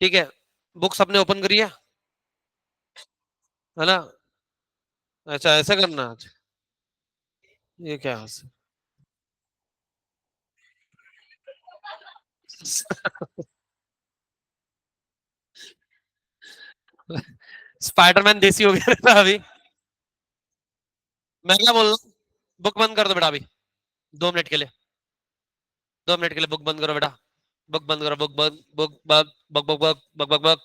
ठीक है, बुक्स अपने ओपन करी है ना? अच्छा ऐसा करना। ये क्या स्पाइडरमैन देसी हो गया था अभी। मैं क्या बोल रहा हूँ, बुक बंद कर दो बेटा अभी, 2 मिनट के लिए। 2 मिनट के लिए बुक बंद करो बेटा। बुक बंद करो, बुक बंद, बुक बंद, बक बक बक बक बक बक।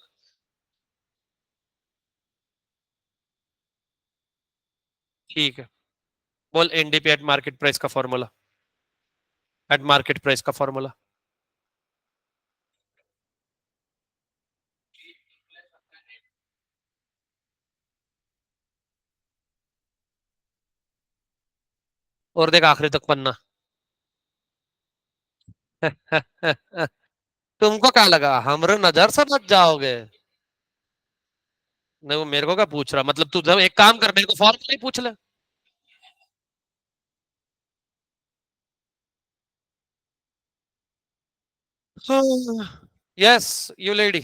ठीक है, बोल एनडीपी एट मार्केट प्राइस का फॉर्मूला। एट मार्केट प्राइस का फॉर्मूला। और देख आखिरी तक पन्ना। तुमको क्या लगा हमरे नजर से बच जाओगे? नहीं वो मेरे को क्या पूछ रहा, मतलब तू जब एक काम कर, मेरे को फॉर्मूला ही पूछ ले। Yes you lady.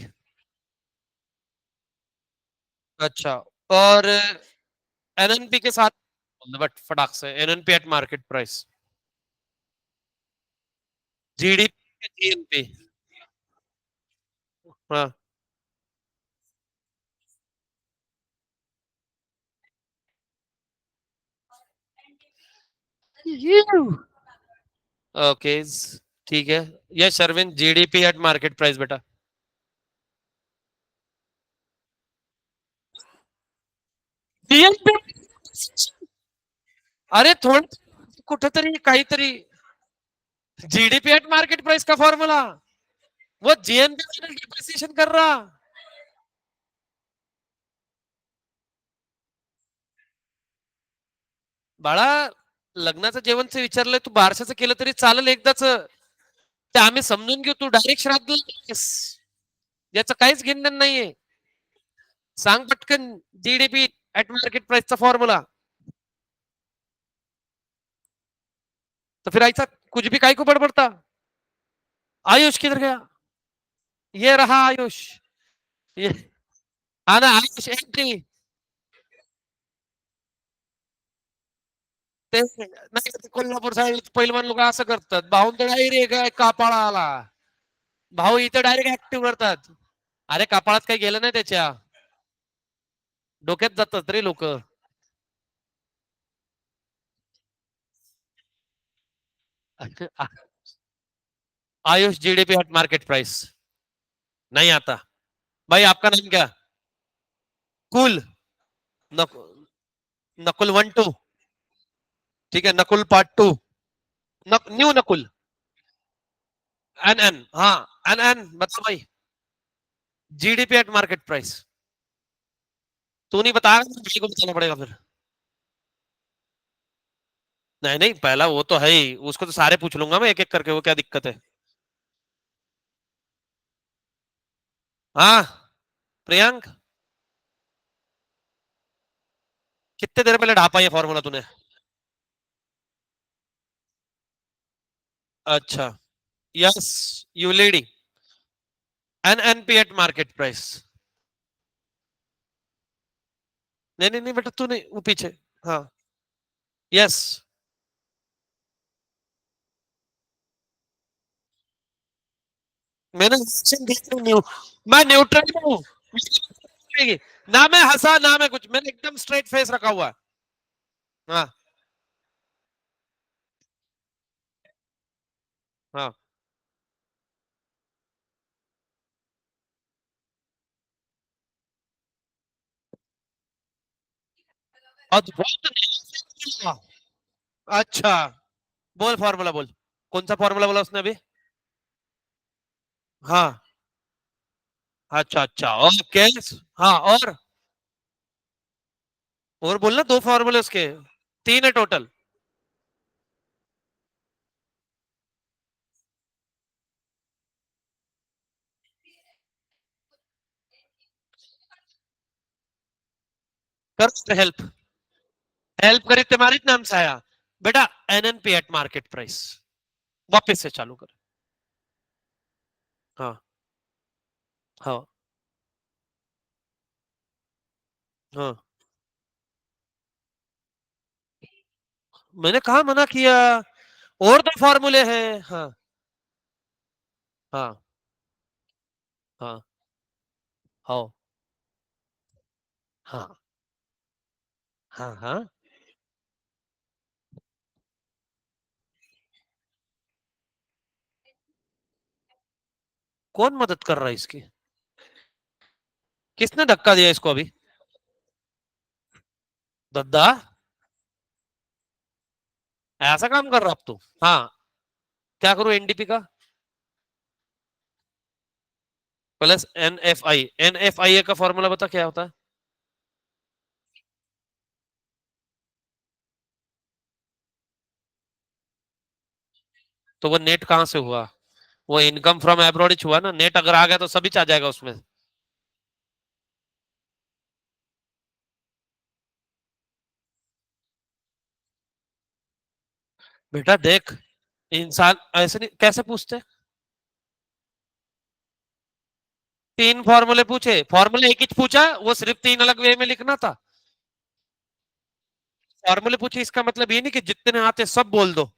अच्छा, और एनएनपी के साथ, बट फटाक से NNP eight market price. GDP, GNP. हाँ। ओके, ठीक है। ये Sherwin GDP at market price बेटा। जीएनपी, अरे थोड कुठेतरी काहीतरी, जीडीपी एट मार्केट प्राइस का फॉर्मूला, वो जीएनपी डिप्रिसिएशन कर रहा। बाळा, लग्नाचं जेवणचं विचारलंय तू, बारशाचं केलं तरी चालेल एकदाच, ते आम्ही समजून घेऊ, तू डायरेक्ट श्राद्ध याचं काहीच घेणं नाहीये। सांग पटकन, जीडीपी एट मार्केट प्राइसचा फॉर्मूला। तो फिर ऐसा कुछ भी काय को बड़बड़ता। आयुष किधर गया? ये रहा आयुष। ये आना आयुष एंट्री। ते नाही, कोल्हापूर साईड पैलवान लोक असं करतात, भाऊन तर डायरेक्ट कापाळा आला, भाऊ इथं डायरेक्ट ऍक्टिव्ह करतात। अरे कपाळात काही गेलं नाही त्याच्या, डोक्यात जातात रे लोक। Ayush GDP at market price नहीं आता। भाई आपका नाम क्या? कुल, नक, नकुल 1 2। ठीक है, Nakul part 2। New Nakul. N N, हाँ एन एन बता भाई। GDP at market price. तू नहीं बताया, भाई को बताना पड़ेगा फिर। नहीं नहीं, पहला वो तो है ही, उसको तो सारे पूछ लूंगा मैं एक एक करके, वो क्या दिक्कत है। हाँ प्रियंक, कितने देर पहले ढापा ये फॉर्मूला तूने? अच्छा, yes you lady, NNP eight market price. नहीं नहीं नहीं बेटा, तू नहीं, वो पीछे। हाँ, यस। मैंने reaction देख रही हूँ। मैं न्यूट्रल में हूँ। ना मैं हंसा ना मैं कुछ, मैंने एकदम स्ट्रेट फेस रखा हुआ है। हाँ हाँ। अद्भुत नया formula। अच्छा, बोल फॉर्मूला बोल। कौन सा फॉर्मूला बोला उसने अभी? हाँ, अच्छा अच्छा ओके। हाँ और बोलना, 2 फॉर्मूले उसके, 3 है टोटल। कर हेल्प, हेल्प करी तुम्हारी नाम से आया बेटा। एनएनपी एट मार्केट प्राइस, वापस से चालू कर। हाँ हाँ हाँ, मैंने कहा मना किया, और दो फॉर्मूले हैं। हाँ हाँ हाँ हाँ हाँ हाँ हाँ। कौन मदद कर रहा है इसकी? किसने धक्का दिया इसको अभी? दद्दा, ऐसा काम कर रहा अब तू? हाँ, क्या करूं एनडीपी का? प्लस एनएफआई, एनएफआई का फॉर्मूला बता क्या होता है? तो वो नेट कहां से हुआ? वो इनकम फ्रॉम एब्रॉड ही हुआ ना, नेट अगर आ गया तो सभी आ जाएगा उसमें। बेटा देख, इंसान ऐसे नहीं, कैसे पूछते? तीन फॉर्मूले पूछे, फॉर्मूले एक ही पूछा, वो सिर्फ तीन अलग वे में लिखना था। फॉर्मूले पूछे इसका मतलब ये नहीं कि जितने आते सब बोल दो।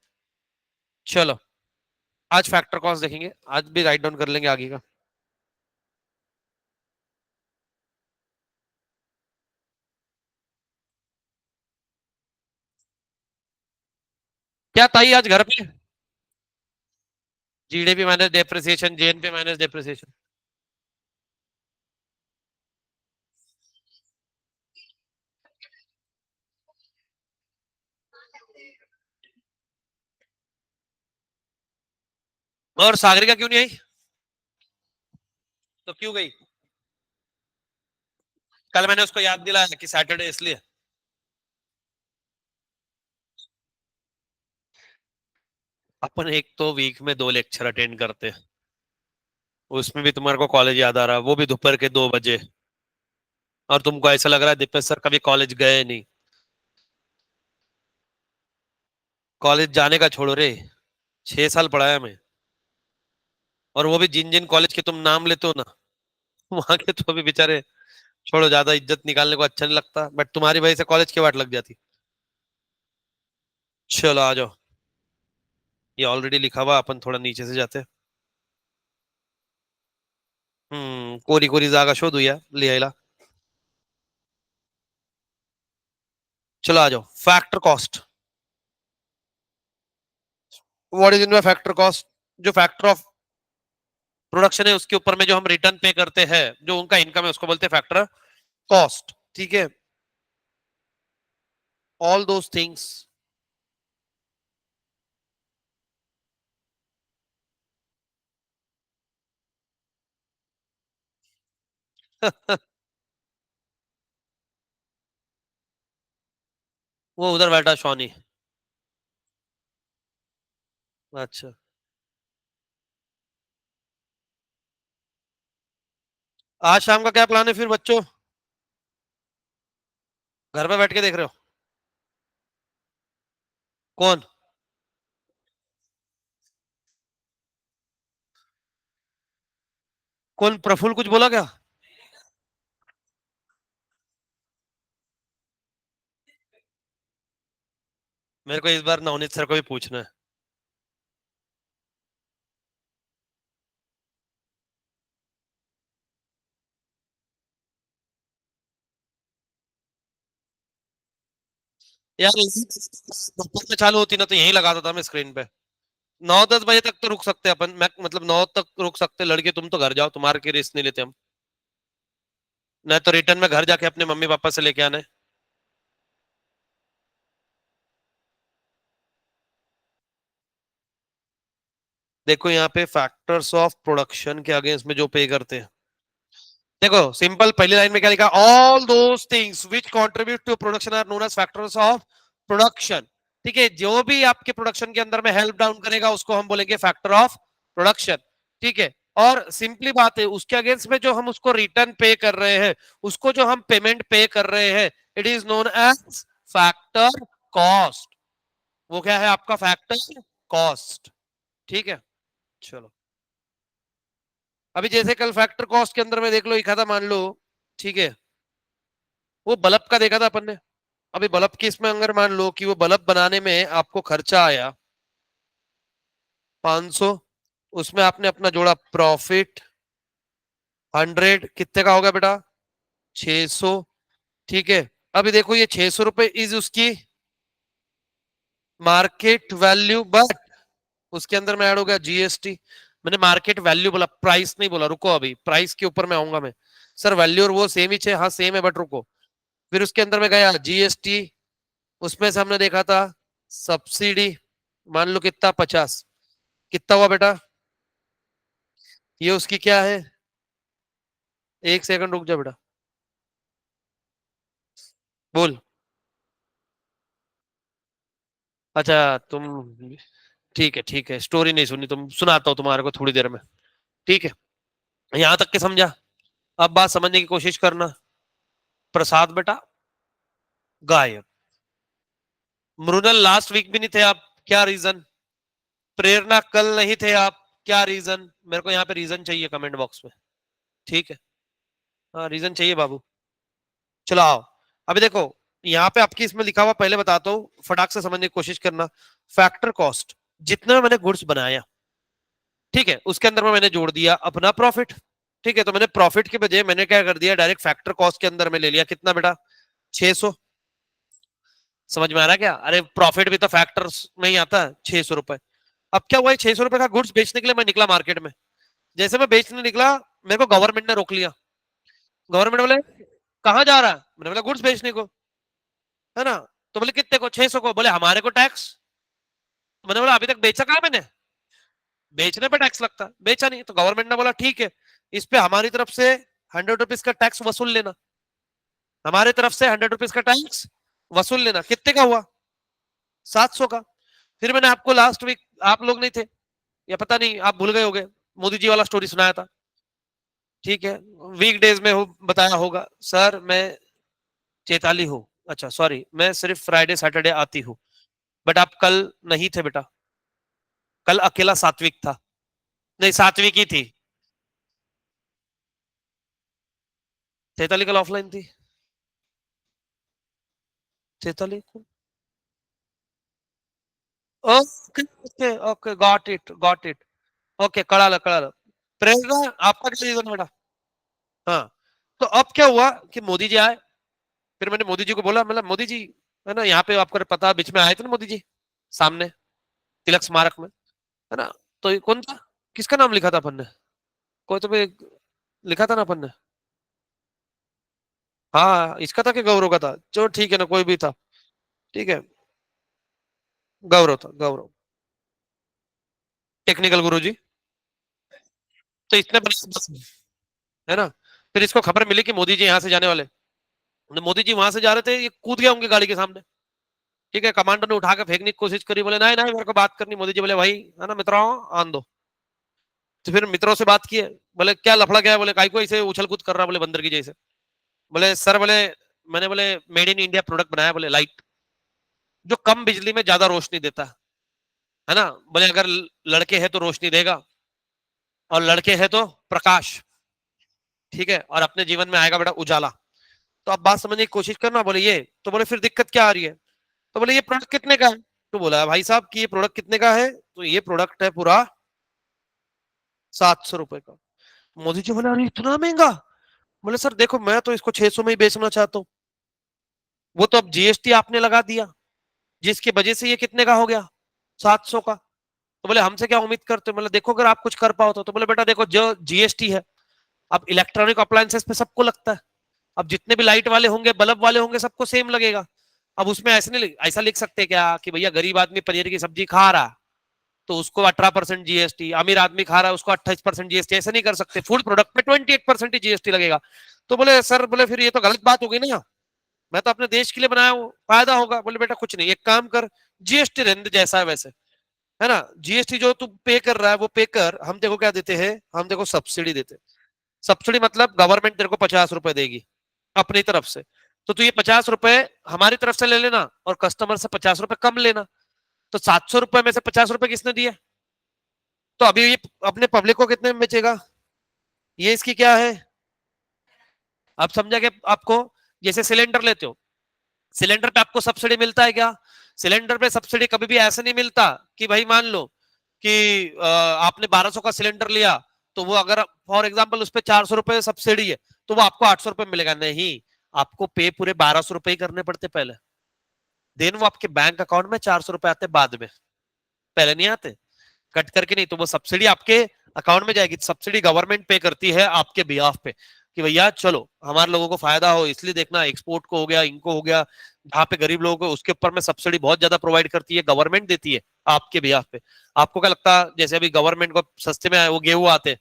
चलो, आज फैक्टर कॉस्ट देखेंगे, आज भी राइट डाउन कर लेंगे आगे का। क्या ताई आज घर पे? GDP minus depreciation, JNP minus depreciation. और सागरिका क्यों नहीं आई? तो क्यों गई? कल मैंने उसको याद दिलाया कि सैटरडे इसलिए। अपन एक तो वीक में 2 लेक्चर अटेंड करते हैं, उसमें भी तुम्हारे को कॉलेज याद आ रहा है, वो भी दोपहर के 2 बजे। और तुमको ऐसा लग रहा है दीपेश सर कभी कॉलेज गए नहीं। कॉलेज जाने का छोड़ो रे, 6 साल पढ़ाया मैं। और वो भी जिन जिन कॉलेज के तुम नाम लेते हो ना, वहां के तो अभी बेचारे, छोड़ो, ज्यादा इज्जत निकालने को अच्छा नहीं लगता, बट तुम्हारी वजह से कॉलेज की वाट लग जाती। चलो आ जाओ, ये ऑलरेडी लिखा हुआ, अपन थोड़ा नीचे से जाते हैं। कोरी कोरी जागा शोधूया लिहायला। चलो आ जाओ, factor cost. What is in factor cost? जो फैक्टर ऑफ प्रोडक्शन है उसके ऊपर में जो हम रिटर्न पे करते हैं, जो उनका इनकम है, उसको बोलते हैं फैक्टर कॉस्ट। ठीक है, ऑल दोस थिंग्स। वो उधर बैठा शॉनी। अच्छा, आज शाम का क्या प्लान है फिर बच्चों? घर पे बैठ के देख रहे हो? कौन? कौन प्रफुल्ल कुछ बोला क्या? मेरे को इस बार नवनीत सर को भी पूछना है। यार दोपहर में चालू होती ना तो यहीं लगाता था मैं स्क्रीन पे। 9-10 बजे तक तो रुक सकते हैं अपन, मैं मतलब 9 तक रुक सकते हैं, लड़के तुम तो घर जाओ, तुम्हारे की रिस्क नहीं लेते हम। नहीं तो रिटर्न में घर जाके अपने मम्मी पापा से लेके आना है। देखो यहाँ पे फैक्टर्स ऑफ प्रोडक्शन के अगेंस्ट में जो पे करते हैं, देखो सिंपल पहली लाइन में क्या लिखा, all those things which contribute to production are known as factors of production. ठीक है, जो भी आपके प्रोडक्शन के अंदर में हेल्प डाउन करेगा उसको हम बोलेंगे फैक्टर ऑफ प्रोडक्शन। ठीक है, और सिंपली बात है, उसके अगेंस्ट में जो हम उसको रिटर्न पे कर रहे हैं, उसको जो हम पेमेंट पे कर रहे हैं, it is known age factor cost. वो क्या है आपका फैक्टर कॉस्ट। ठीक है, चलो अभी जैसे कल फैक्टर कॉस्ट के अंदर में देख लो लिखा था, मान लो, ठीक है, वो बल्ब का देखा था अपन ने। अभी बल्ब की इसमें अगर मान लो कि वो बल्ब बनाने में आपको खर्चा आया 500, उसमें आपने अपना जोड़ा प्रॉफिट 100, कितने का होगा बेटा? 600। ठीक है, अभी देखो ये 600 रुपए इज उसकी मार्केट वैल्यू, बट उसके अंदर में ऐड हो गया जीएसटी। मैंने मार्केट वैल्यू बोला, प्राइस नहीं बोला, रुको अभी प्राइस के ऊपर में आऊंगा मैं। सर वैल्यू और वो सेम ही है, हाँ सेम है, बट रुको। फिर उसके अंदर में गया जीएसटी, उसमें से हमने देखा था सब्सिडी, मान लो कितना, 50, कितना हुआ बेटा? ये उसकी क्या है? एक सेकंड रुक जा बेटा, बोल। अच्छा तुम, ठीक है ठीक है, स्टोरी नहीं सुनी तुम, सुनाता हूँ तुम्हारे को थोड़ी देर में। ठीक है, यहां तक के समझा? अब बात समझने की कोशिश करना। प्रसाद बेटा गायब, मृणल लास्ट वीक भी नहीं थे आप, क्या रीजन? प्रेरणा कल नहीं थे आप, क्या रीजन? मेरे को यहाँ पे रीजन चाहिए कमेंट बॉक्स में। ठीक है, हाँ रीजन चाहिए बाबू। चलो आओ, अभी देखो यहाँ पे आपकी इसमें लिखा हुआ, पहले बताता हूँ, फटाक से समझने की कोशिश करना। फैक्टर कॉस्ट, जितना मैंने गुड्स बनाया, ठीक है, उसके अंदर में मैंने जोड़ दिया अपना प्रॉफिट। ठीक है, तो मैंने प्रॉफिट के बजाय मैंने क्या कर दिया, डायरेक्ट फैक्टर कॉस्ट के अंदर में ले लिया, कितना बेटा? 600। समझ में आ रहा है क्या? अरे प्रॉफिट भी तो फैक्टर्स में ही आता है, 600 रुपए। अब क्या हुआ, 600 रुपए का गुड्स बेचने के लिए मैं निकला मार्केट में। जैसे मैं बेचने निकला, मेरे को गवर्नमेंट ने रोक लिया। गवर्नमेंट बोले कहाँ जा रहा है? मैंने बोला गुड्स बेचने को, है ना। तो बोले कितने को? 600 को। बोले हमारे को टैक्स। मैंने बोला अभी तक बेचा कहाँ मैंने? बेचने पे टैक्स लगता, बेचा नहीं। तो गवर्नमेंट ने बोला ठीक है, इस पे हमारी तरफ से 100 रुपीज का टैक्स वसूल लेना, हमारे तरफ से 100 रुपीज का टैक्स वसूल लेना। कितने का हुआ? 700 का। फिर मैंने आपको लास्ट वीक, आप लोग नहीं थे या पता नहीं आप भूल गए होगे, मोदी जी वाला स्टोरी सुनाया था। ठीक है, वीक डेज में बताया होगा सर मैं चैताली हूँ, अच्छा सॉरी मैं सिर्फ फ्राइडे सैटरडे आती हूँ। बट आप कल नहीं थे बेटा, कल अकेला सात्विक था। नहीं सात्विक ही थी, चैताली कल ऑफलाइन थी। चैताली को, okay okay okay, got it got it, okay कळालं कळालं। प्रेरणा आपका क्या रीजन बेटा? हाँ, तो अब क्या हुआ कि मोदी जी आए। फिर मैंने मोदी जी को बोला, मतलब मोदी जी, है ना, यहाँ पे आपको पता बीच में आए थे ना मोदी जी सामने, तिलक स्मारक में, है ना। तो ये कौन था, किसका नाम लिखा था अपन ने? कोई तो भी लिखा था ना अपन ने। हाँ इसका था कि गौरव का था? चलो ठीक है ना, कोई भी था। ठीक है, गौरव था, गौरव, टेक्निकल गुरु जी। तो इसने बस, है ना। फिर इसको खबर मिली कि मोदी जी यहाँ से जाने वाले, तो मोदी जी वहां से जा रहे थे, ये कूद गया उनकी गाड़ी के सामने। ठीक है, कमांडर ने उठा के फेंकने की कोशिश करी, बोले नहीं नहीं मेरे को बात करनी। मोदी जी बोले भाई, है ना मित्रों, आन दो। तो फिर मित्रों से बात की है, बोले क्या लफड़ा क्या है? बोले काई को ऐसे उछल कूद कर रहा, बोले बंदर की जैसे। बोले सर, बोले मैंने, बोले मेड इन इंडिया प्रोडक्ट बनाया, बोले लाइट, जो कम बिजली में ज्यादा रोशनी देता है ना। बोले अगर लड़के हैं तो रोशनी देगा, और लड़के हैं तो प्रकाश, ठीक है, और अपने जीवन में आएगा बेटा उजाला। तो आप बात समझने की कोशिश करना। बोले ये, तो बोले फिर दिक्कत क्या आ रही है? तो बोले ये प्रोडक्ट कितने का है? तो बोला भाई साहब कि ये प्रोडक्ट कितने का है? तो ये प्रोडक्ट है पूरा 700 रुपए का। मोदी जी बोले अरे इतना महंगा? बोले सर देखो मैं तो इसको 600 में ही बेचना चाहता हूँ, वो तो अब जीएसटी आपने लगा दिया, जिसकी वजह से ये कितने का हो गया, 700 का। तो बोले हमसे क्या उम्मीद करते हो? बोले देखो अगर आप कुछ कर पाओ तो बोले बेटा देखो जो जीएसटी है, अब इलेक्ट्रॉनिक अप्लायंसेस पे सबको लगता है, अब जितने भी लाइट वाले होंगे, बल्ब वाले होंगे, सबको सेम लगेगा। अब उसमें ऐसे नहीं, ऐसा लिख सकते क्या कि भैया गरीब आदमी पनीर की सब्जी खा रहा तो उसको 18% जीएसटी, अमीर आदमी खा रहा है उसको 28% जीएसटी, ऐसे नहीं कर सकते। फूड प्रोडक्ट पे 28% ही जीएसटी लगेगा। तो बोले सर, बोले फिर ये तो गलत बात हो गई ना, मैं तो अपने देश के लिए बनाया हूँ, फायदा होगा। बोले बेटा कुछ नहीं, एक काम कर, जीएसटी रहने दे जैसा है वैसे, है ना। जीएसटी जो तू पे कर रहा है वो पे कर, हम देखो क्या देते हैं, हम देखो सब्सिडी देते हैं। सब्सिडी मतलब गवर्नमेंट तेरे को 50 रुपए देगी अपनी तरफ से, तो तू ये 50 रुपए हमारी तरफ से ले लेना और कस्टमर से 50 रुपए कम लेना। तो 700 रुपए में से 50 रुपए किसने दिए? तो अभी ये अपने पब्लिक को कितने में बेचेगा? ये इसकी क्या है, आप समझा कि आपको, जैसे सिलेंडर लेते हो, सिलेंडर पे आपको सब्सिडी मिलता है क्या? सिलेंडर पे सब्सिडी कभी भी ऐसे नहीं मिलता कि भाई मान लो कि आपने 1200 का सिलेंडर लिया, तो वो अगर फॉर एग्जांपल उस पर 400 रुपए सब्सिडी है, तो वो आपको 800 रुपए मिलेगा नहीं, आपको पे पूरे 1200 रुपए ही करने पड़ते पहले, देन वो आपके बैंक अकाउंट में 400 रुपए आते बाद में, पहले नहीं आते, कट करके नहीं, तो वो सब्सिडी आपके अकाउंट में जाएगी, सब्सिडी गवर्नमेंट पे करती है आपके बिहाफ पे, कि भैया चलो हमारे लोगों को फायदा हो, इसलिए देखना एक्सपोर्ट को हो गया, इनको हो गया, जहां पे गरीब लोगों को, उसके ऊपर में सब्सिडी बहुत ज्यादा प्रोवाइड करती है, गवर्नमेंट देती है आपके बिहाफ पे। आपको क्या लगता है, जैसे अभी गवर्नमेंट को सस्ते में वो गेहूं आते,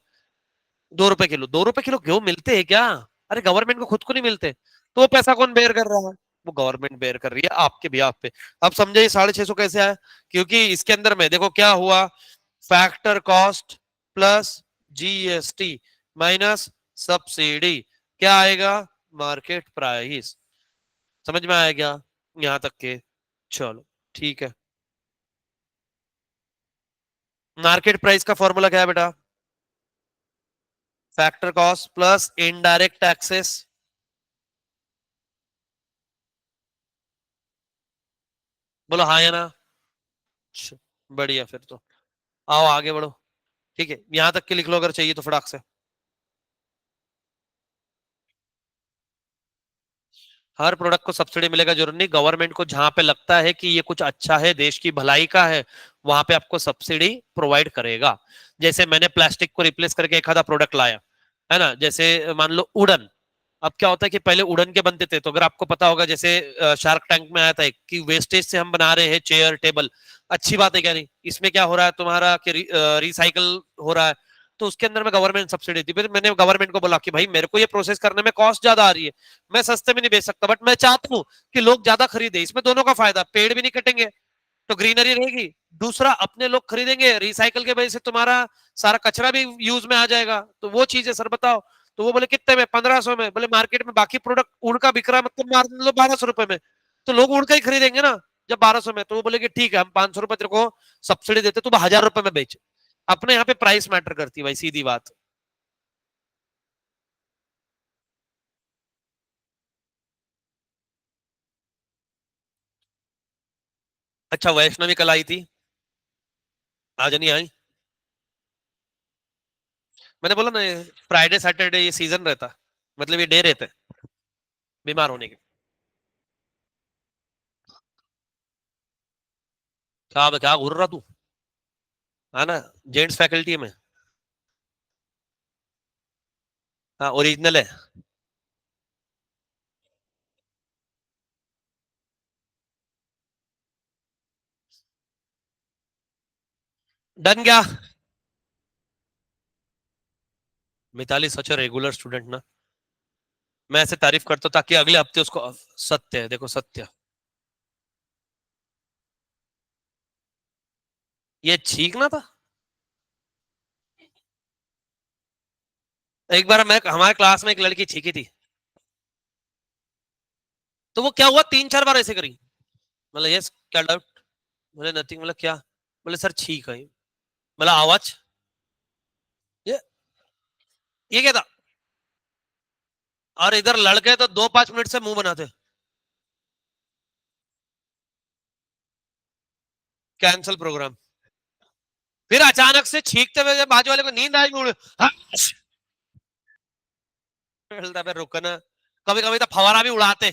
2 रुपए किलो, 2 रुपए किलो गेहूं मिलते हैं क्या? अरे गवर्नमेंट को खुद को नहीं मिलते, तो वो पैसा कौन बेयर कर रहा है? वो गवर्नमेंट बेयर कर रही है आपके बिहाफ पे। अब समझे 650 कैसे आया? क्योंकि इसके अंदर में देखो क्या हुआ, factor cost plus GST minus subsidy, क्या आएगा? Market price. समझ में आएगा यहां तक के? चलो ठीक है। मार्केट प्राइस का फॉर्मूला क्या है बेटा? Factor cost plus indirect taxes. बोलो हाँ या ना? बढ़िया, फिर तो आओ आगे बढ़ो। ठीक है, यहां तक के लिख लो अगर चाहिए तो फटाक से। हर प्रोडक्ट को सब्सिडी मिलेगा जरूरी नहीं, गवर्नमेंट को जहां पे लगता है कि ये कुछ अच्छा है, देश की भलाई का है, वहां पे आपको सब्सिडी प्रोवाइड करेगा। जैसे मैंने प्लास्टिक को रिप्लेस करके एक आधा प्रोडक्ट लाया, है ना, जैसे मान लो उड़न। अब क्या होता है कि पहले उड़न के बनते थे, तो अगर आपको पता होगा, जैसे शार्क टैंक में आया था एक, कि वेस्टेज से हम बना रहे हैं चेयर टेबल, अच्छी बात है क्या नहीं? इसमें क्या हो रहा है तुम्हारा कि रिसाइकल हो रहा है, तो उसके अंदर में गवर्नमेंट सब्सिडी दी। फिर मैंने गवर्नमेंट को बोला कि भाई मेरे को ये प्रोसेस करने में कॉस्ट ज्यादा आ रही है, मैं सस्ते में नहीं बेच सकता, बट मैं चाहता हूँ कि लोग ज्यादा खरीदे, इसमें दोनों का फायदा, पेड़ भी नहीं कटेंगे तो ग्रीनरी रहेगी, दूसरा अपने लोग खरीदेंगे, रिसाइकल के वजह से तुम्हारा सारा कचरा भी यूज में आ जाएगा, तो वो चीज है सर, बताओ। तो वो बोले कितने में? 1500 में। बोले मार्केट में बाकी प्रोडक्ट उड़ का बिक रहा है, मतलब मार लो 1200 रुपए में, तो लोग उड़ का ही खरीदेंगे ना जब 1200 में। तो वो बोले कि ठीक है हम 500 रुपए तेरे को सब्सिडी देते, तो 1000 रुपए में बेच। अपने यहाँ पे प्राइस मैटर करती है भाई, सीधी बात। अच्छा, वैष्णवी कल आई थी, आज नहीं आई? मैंने बोला ना, फ्राइडे सैटरडे ये सीजन रहता, मतलब ये डे रहते हैं बीमार होने के। क्या क्या घूर रहा तू? है ना, जेंट्स फैकल्टी में। हाँ ओरिजिनल है। डन क्या? मिताली सच रेगुलर स्टूडेंट ना, मैं ऐसे तारीफ करता हूँ ताकि अगले हफ्ते उसको, सत्य है देखो सत्य, ये छींकना था। एक बार मैं, हमारे क्लास में एक लड़की छींकी थी, तो वो क्या हुआ, 3-4 बार ऐसे करी। मतलब यस, क्या डाउट? बोले नथिंग, मतलब क्या? बोले सर छींक आई। मतलब आवाज, ये क्या था? और इधर लड़के तो 2-5 मिनट से मुंह बनाते, कैंसल प्रोग्राम। फिर अचानक से छींकते हुए जब बाजू वाले को नींद आई, हाँ, बोलता है रुकना। कभी कभी तो फवारा भी उड़ाते।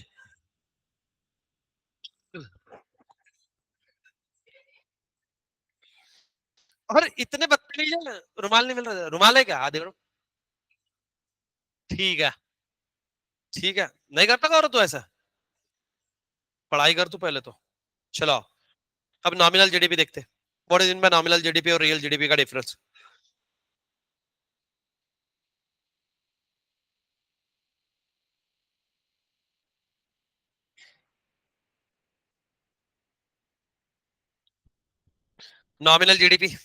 और इतने बदतमीज है, रुमाल नहीं मिल रहा, रुमाल है क्या? हाँ देखो। ठीक है, ठीक है, नहीं करता करो तू ऐसा, पढ़ाई कर तू पहले तो। चलो, अब नॉमिनल जीडीपी देखते, what is in by nominal GDP और रियल जीडीपी का डिफरेंस। नॉमिनल जीडीपी,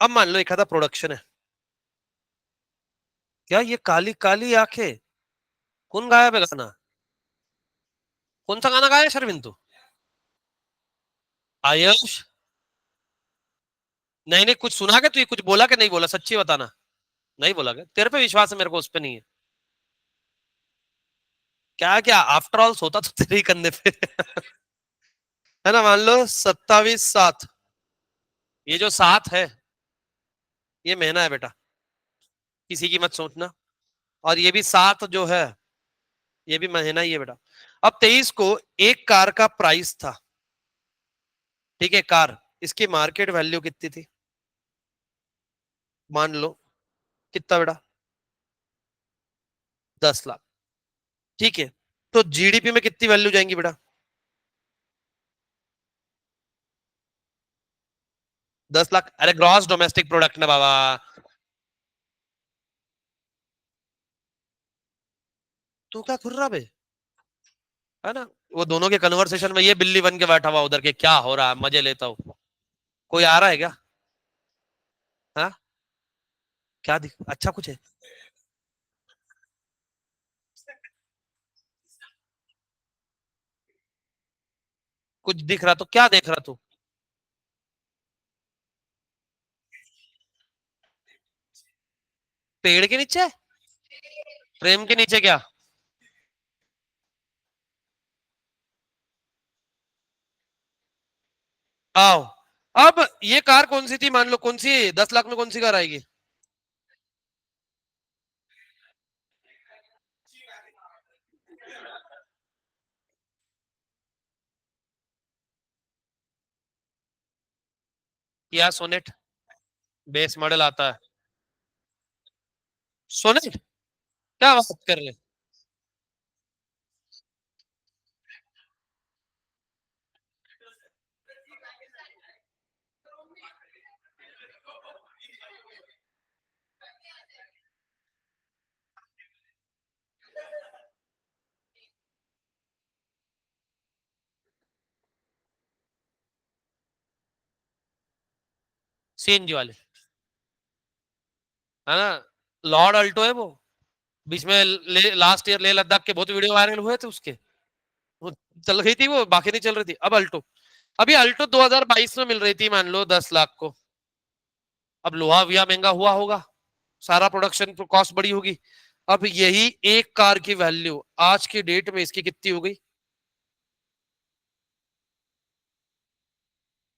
अब मान लो एक आधा प्रोडक्शन है, क्या ये काली काली आंखें, कौन गाया है गाना? कौन सा गाना गाया है शर्मिन तू? आयुष, नहीं नहीं, कुछ सुना के तू, कुछ बोला कि नहीं बोला, सच्ची बताना। नहीं बोला क्या? तेरे पे विश्वास है, मेरे को उस पे नहीं है। क्या क्या, आफ्टर ऑल सोता तो तेरे ही कंधे पे है ना। मान लो 27/7, ये जो 7 है, ये महीना है बेटा, किसी की मत सोचना। और ये भी 7 जो है, ये भी महीना ही है बेटा। अब 23 को एक कार का प्राइस था, ठीक है, कार, इसकी मार्केट वैल्यू कितनी थी, मान लो, कितना बेटा, 10 लाख, ठीक है। तो जीडीपी में कितनी वैल्यू जाएंगी बेटा? 10 लाख, अरे ग्रॉस डोमेस्टिक प्रोडक्ट ना बाबा। तू क्या खुर्रा बे, है ना। वो दोनों के कन्वर्सेशन में ये बिल्ली बन के बैठा हुआ उधर के, क्या हो रहा है, मजे लेता हूँ। कोई आ रहा है क्या? हाँ, क्या दिख अच्छा कुछ है? कुछ दिख रहा तो क्या देख रहा तू? पेड़ के नीचे? फ्रेम के नीचे क्या? आओ। अब ये कार कौन सी थी, मान लो, कौन सी 10 लाख में कौन सी कार आएगी? किया सोनेट, बेस मॉडल आता है। सोनेट, क्या बात कर रहे? सीएनजी वाले, है ना। लॉर्ड अल्टो है वो, बीच में लास्ट ईयर लेह लद्दाख के बहुत वीडियो वायरल हुए थे उसके, वो चल रही थी वो, बाकी नहीं चल रही थी। अब अल्टो, अभी अल्टो 2022 में मिल रही थी मान लो 10 लाख को। अब लोहा विया महंगा हुआ होगा, सारा प्रोडक्शन कॉस्ट बड़ी होगी। अब यही एक कार की वैल्यू आज की डेट में इसकी कितनी हो गई?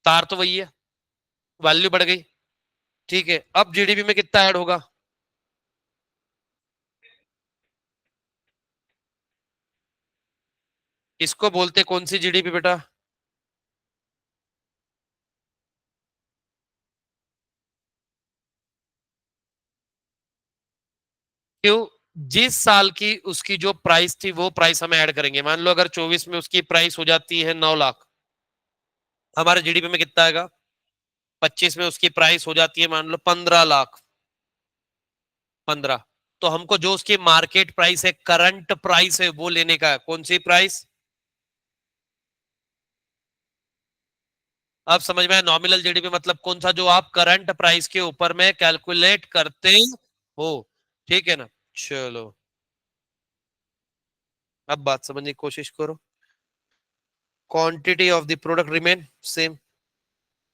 तार तो वही है, वैल्यू बढ़ गई, ठीक है। अब जीडीपी में कितना ऐड होगा? इसको बोलते कौन सी जीडीपी बेटा? क्यों? जिस साल की उसकी जो प्राइस थी वो प्राइस हम ऐड करेंगे। मान लो अगर 24 में उसकी प्राइस हो जाती है 9 लाख, हमारे जीडीपी में कितना आएगा? 25 में उसकी प्राइस हो जाती है मान लो 15 लाख, 15। तो हमको जो उसकी मार्केट प्राइस है, करंट प्राइस है, वो लेने का है। कौन सी प्राइस? अब समझ में आया, नॉमिनल जीडीपी मतलब कौन सा, जो आप करंट प्राइस के ऊपर में कैलकुलेट करते हो, ठीक है ना। चलो, अब बात समझने की कोशिश करो। Quantity of the product remain same,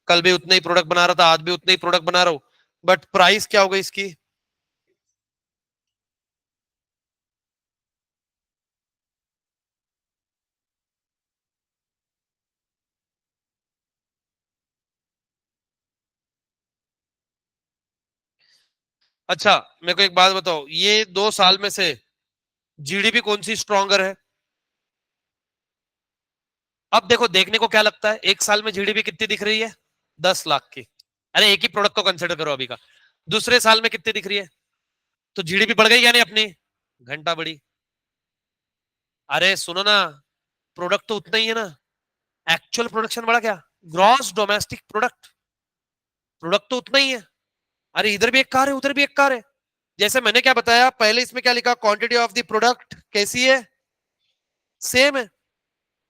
कल भी उतने ही प्रोडक्ट बना रहा था, आज भी उतने ही प्रोडक्ट बना रहा हूं, बट प्राइस क्या होगा इसकी? अच्छा, मेरे को एक बात बताओ, ये 2 साल में से जीडीपी कौन सी स्ट्रॉन्गर है? अब देखो, देखने को क्या लगता है, एक साल में जीडीपी कितनी दिख रही है? 10 लाख की। अरे एक ही प्रोडक्ट को कंसिडर करो अभी का। दूसरे साल में कितनी दिख रही है? तो जीडीपी बढ़ गई या नहीं अपनी? घंटा बढ़ी। अरे सुनो ना, प्रोडक्ट तो उतना ही है ना, एक्चुअल प्रोडक्शन बढ़ा क्या? ग्रॉस डोमेस्टिक प्रोडक्ट, प्रोडक्ट तो उतना ही है। अरे इधर भी एक कार है, उधर भी एक कार है। जैसे मैंने क्या बताया पहले, इसमें क्या लिखा, क्वांटिटी ऑफ द प्रोडक्ट कैसी है, सेम है।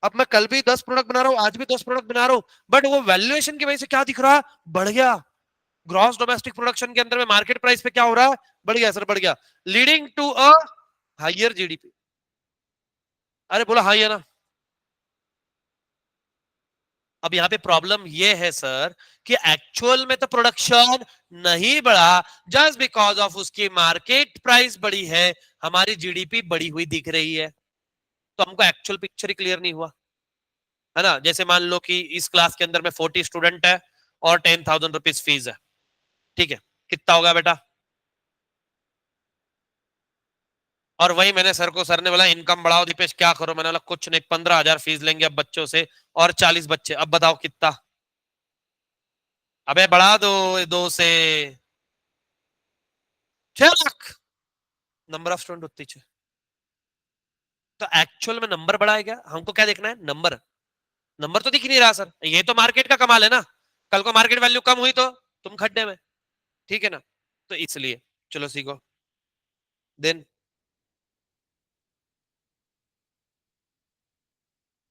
अब मैं कल भी 10 प्रोडक्ट बना रहा हूं, आज भी 10 प्रोडक्ट बना रहा हूं, बट वो वैल्यूएशन की वजह से क्या दिख रहा है, बढ़ गया। ग्रॉस डोमेस्टिक प्रोडक्शन के अंदर में मार्केट प्राइस पे क्या हो रहा है, बढ़ गया सर, बढ़ गया, leading to a higher GDP. अरे बोला हाई है ना। अब यहाँ पे प्रॉब्लम ये है सर कि एक्चुअल में तो प्रोडक्शन नहीं बढ़ा, जस्ट बिकॉज ऑफ उसकी मार्केट प्राइस बढ़ी है, हमारी जीडीपी बढ़ी हुई दिख रही है, तो हमको एक्चुअल पिक्चर ही क्लियर नहीं हुआ है ना। जैसे मान लो कि इस क्लास के अंदर में 40 स्टूडेंट है और 10,000 रुपीज फीस है, ठीक है, कितना होगा बेटा? और वही मैंने सर को, सर ने बोला इनकम बढ़ाओ दीपेश, क्या करो? मैंने बोला कुछ नहीं, 15,000 फीस लेंगे अब बच्चों से, और 40 बच्चे, अब बताओ कितना? अबे बढ़ा दो, दो से 6 लाख। नंबर ऑफ स्टूडेंट उतनी चाहिए, तो एक्चुअल में नंबर बढ़ा है क्या? हमको क्या देखना है? नंबर। नंबर तो दिख नहीं रहा सर, ये तो मार्केट का कमाल है ना। कल को मार्केट वैल्यू कम हुई तो तुम खड्डे में, ठीक है ना। तो इसलिए चलो सीखो। Then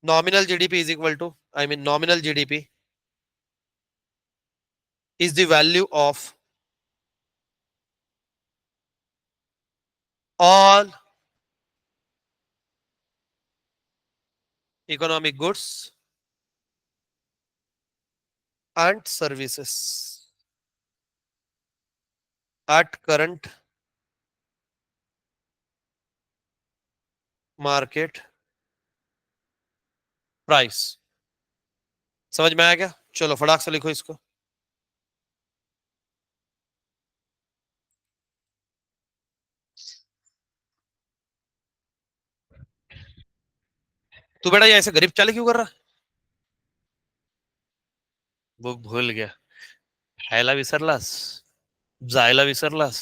nominal GDP is equal to, I mean nominal GDP is the value of all economic goods and services at current market price. समझ में आया क्या? चलो फटाक से लिखो इसको। तू बेटा ये ऐसे गरीब चाले क्यों कर रहा? वो भूल गया, खायला विसरलास, जायला विसरलास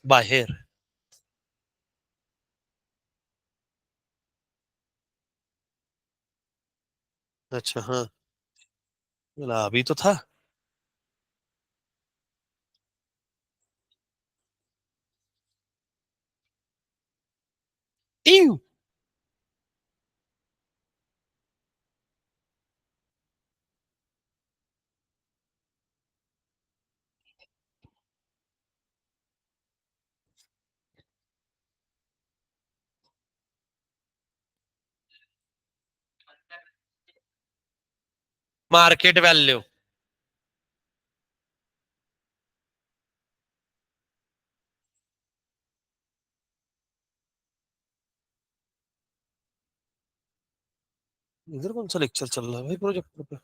बाहेर। अच्छा हाँ, बोला अभी तो था। Market value. इधर कौन सा लेक्चर चल रहा है भाई प्रोजेक्ट पे?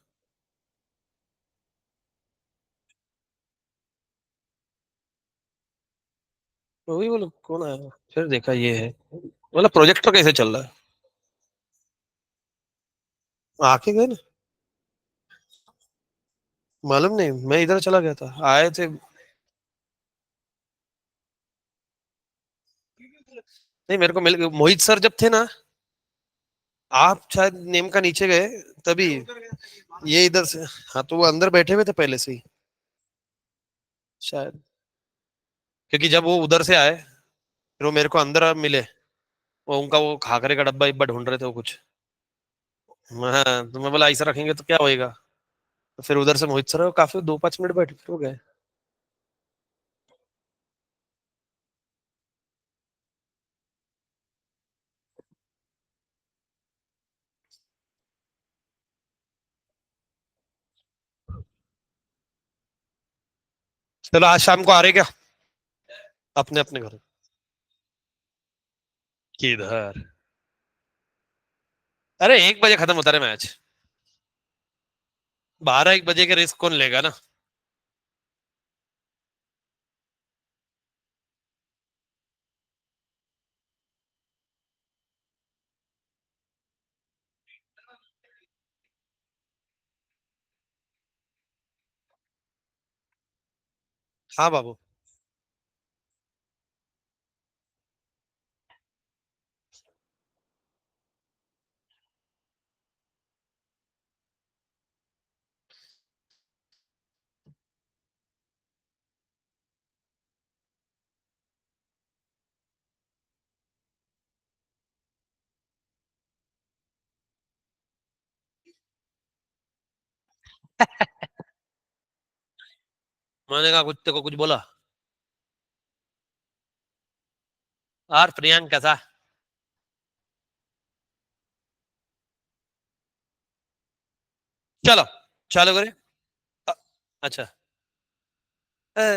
वही बोलो कौन आया, फिर देखा ये है, मतलब प्रोजेक्टर कैसे चल रहा है? आके गए ना, मालूम नहीं, मैं इधर चला गया था, आए थे। नहीं मेरे को मिल, मोहित सर जब थे ना, आप शायद नेम का नीचे गए तभी, ये इधर से। हाँ तो वो अंदर बैठे हुए थे पहले से ही शायद, क्योंकि जब वो उधर से आए फिर वो मेरे को अंदर मिले, वो उनका वो खाकरे का डब्बा इब्बा ढूंढ रहे थे वो कुछ। हाँ तो मैं बोला ऐसा रखेंगे तो क्या होएगा, तो फिर उधर से मोहित सर काफी 2-5 मिनट बैठे फिर वो गए। चलो आज शाम को आ रहे क्या अपने अपने घर? किधर? अरे 1 बजे खत्म होता है मैच, 12-1 बजे के रिस्क कौन लेगा ना। हाँ बाबू। मैंने कहा कुछ को कुछ बोला? और प्रियंक कैसा? चलो चालू करें। अ- अच्छा।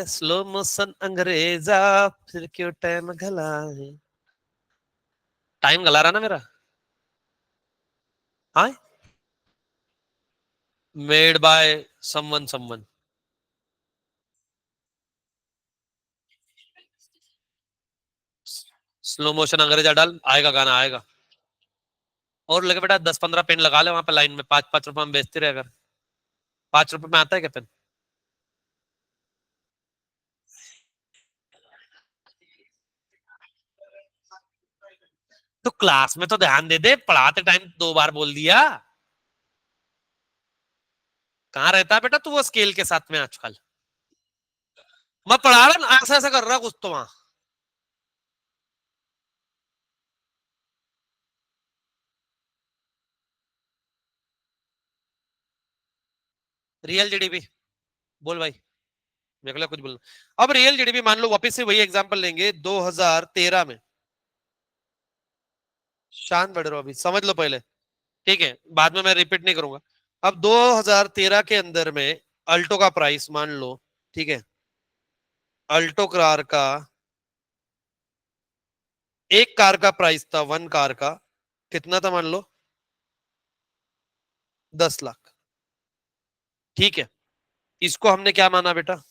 स्लो मोशन अंग्रेजा, फिर क्यों टाइम गला है। टाइम गला रहा ना मेरा। हाँ। Made by someone someone. Slow motion अंग्रेजा डाल, आएगा गाना आएगा। और लगे बेटा 10-15 पेन लगा ले वहां पे लाइन में, 5-5 रुपए में बेचते रहे अगर। 5 रुपए में आता है क्या पेन। तो क्लास में तो ध्यान दे दे, पढ़ाते टाइम 2 बार बोल दिया। कहाँ रहता है बेटा तू वो स्केल के साथ में आजकल। मैं पढ़ा रहा ना, ऐसा ऐसा कर रहा कुछ तो वहां। Real GDP. बोल भाई। मेरे को लगा कुछ बोलना। अब रियल जीडीपी मान लो, वापस से वही एग्जांपल लेंगे 2013 में। शांत बैठ रहो अभी, समझ लो पहले। ठीक है, बाद में मैं रिपीट नहीं करूंगा। अब 2013 के अंदर में अल्टो का प्राइस मान लो। ठीक है। अल्टो कार का, एक कार का प्राइस था, वन कार का कितना था मान लो, 10 लाख। ठीक है। इसको हमने क्या माना बेटा,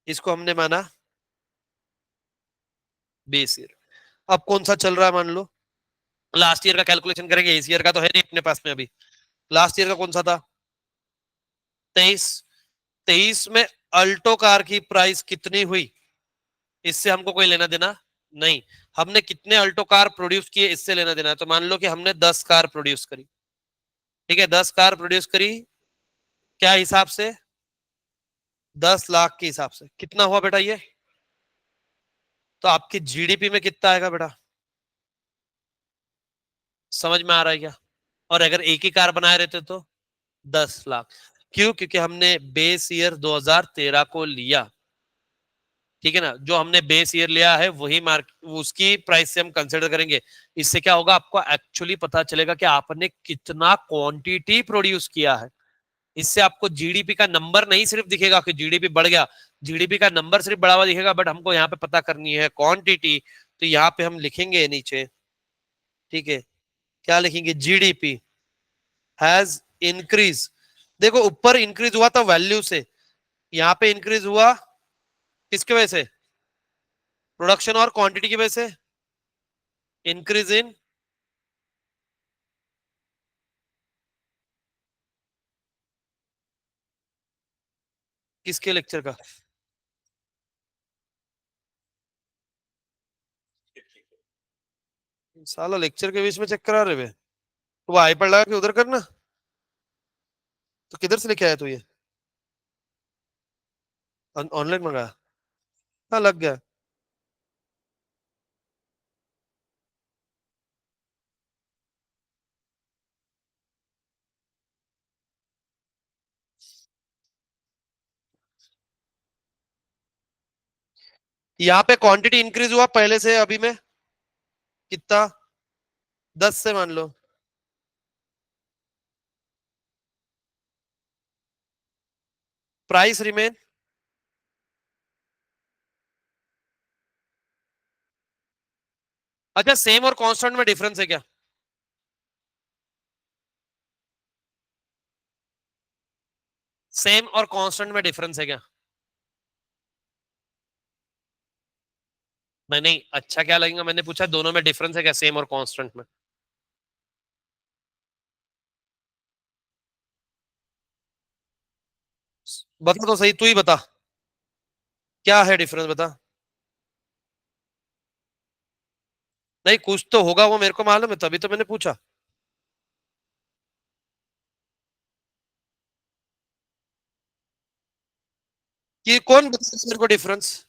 इसको हमने माना बेस ईयर। अब कौन सा चल रहा है मान लो, लास्ट ईयर का कैलकुलेशन करेंगे, इस ईयर का तो है नहीं अपने पास में अभी। लास्ट ईयर का कौन सा था, 23। 23 में अल्टो कार की प्राइस कितनी हुई, इससे हमको कोई लेना देना नहीं। हमने कितने अल्टो कार प्रोड्यूस किए इससे लेना देना है। तो मान लो कि हमने 10 कार प्रोड्यूस करी। ठीक है, 10 कार प्रोड्यूस करी, क्या हिसाब से, 10 लाख के हिसाब से कितना हुआ बेटा ये। तो आपकी जीडीपी में कितना आएगा बेटा, समझ में आ रहा है क्या। और अगर एक ही कार बनाए रहते तो 10 लाख। क्यों, क्योंकि हमने बेस ईयर 2013 को लिया। ठीक है ना, जो हमने बेस ईयर लिया है वही मार्क, उसकी प्राइस से हम कंसिडर करेंगे। इससे क्या होगा, आपको एक्चुअली पता चलेगा कि आपने कितना क्वांटिटी प्रोड्यूस किया है। इससे आपको जीडीपी का नंबर नहीं सिर्फ दिखेगा कि जीडीपी बढ़ गया, जीडीपी का नंबर सिर्फ बढ़ा हुआ दिखेगा, बट हमको यहाँ पे पता करनी है क्वांटिटी। तो यहाँ पे हम लिखेंगे नीचे। ठीक है, क्या लिखेंगे, जीडीपी हैज इंक्रीज। देखो ऊपर इंक्रीज हुआ था वैल्यू से, यहाँ पे इंक्रीज हुआ किसके वजह से, प्रोडक्शन और क्वांटिटी की वजह से। इंक्रीज इन, किसके लेक्चर का। साला लेक्चर के बीच में चेक करा रहे बे। तो वो आईपैड लगा के उधर करना। तो किधर से लेके आया तू ये, ऑनलाइन मंगाया। हाँ लग गया। यहाँ पे क्वांटिटी इंक्रीज हुआ पहले से अभी में कितना, 10 से मान लो। प्राइस रिमेन, अच्छा सेम और कांस्टेंट में डिफरेंस है क्या। सेम और कांस्टेंट में डिफरेंस है क्या। नहीं नहीं, अच्छा क्या लगेगा, मैंने पूछा दोनों में डिफरेंस है क्या, सेम और कांस्टेंट में। बता तो सही, तू ही बता, क्या है डिफरेंस बता। नहीं कुछ तो होगा, वो मेरे को मालूम है, तभी तो मैंने पूछा। कि कौन बता मेरे को डिफरेंस।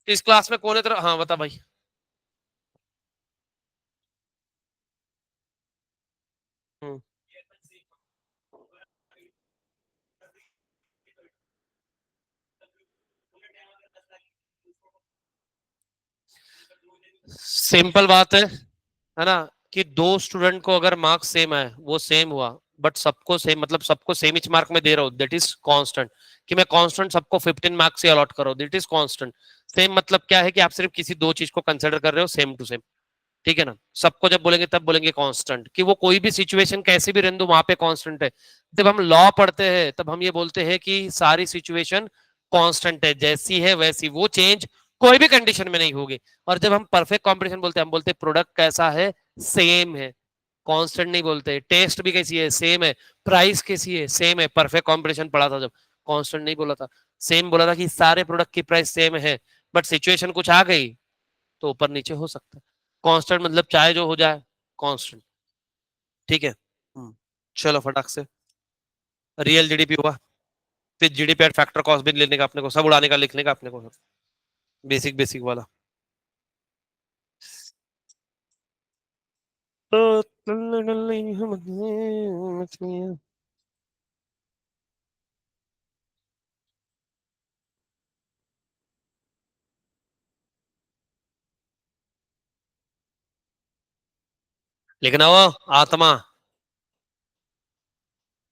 इस क्लास में कौन है तेरा, हाँ बता भाई। हम्म। सिंपल बात है, है ना, कि दो स्टूडेंट को अगर मार्क्स सेम है वो सेम हुआ, बट सबको सेम मतलब सबको सेम इच मार्क में दे रहा हूँ, दैट इज कांस्टेंट। कि मैं कांस्टेंट सबको 15 मार्क्स से अलॉट करो, दैट इज कांस्टेंट। सेम मतलब क्या है कि आप सिर्फ किसी दो चीज को कंसिडर कर रहे हो सेम टू सेम। ठीक है ना, सबको जब बोलेंगे तब बोलेंगे कांस्टेंट, कि वो कोई भी सिचुएशन कैसे भी रहने दो वहां पे कांस्टेंट है। जब हम लॉ पढ़ते हैं तब हम ये बोलते हैं कि सारी सिचुएशन कांस्टेंट है, जैसी है वैसी, वो चेंज कोई भी कंडीशन में नहीं होगी। और जब हम परफेक्ट कॉम्पिटिशन बोलते हैं हम बोलते हैं प्रोडक्ट कैसा है, सेम है। कांस्टेंट नहीं बोलते। टेस्ट भी कैसी है, सेम है। प्राइस कैसी है, सेम है। परफेक्ट कॉम्पिटिशन पढ़ा था जब, कांस्टेंट नहीं बोला था। सेम बोला था कि सारे प्रोडक्ट की प्राइस सेम है, बट सिचुएशन कुछ आ गई तो ऊपर नीचे हो सकता है। कांस्टेंट मतलब चाहे जो हो जाए कांस्टेंट। ठीक है। चलो फटाक से, रियल जीडीपी हुआ, फिर जीडीपी एट फैक्टर कॉस्ट भी लेने का अपने को, सब उड़ाने का, लिखने का अपने को, बेसिक बेसिक वाला। लिखना वो आत्मा।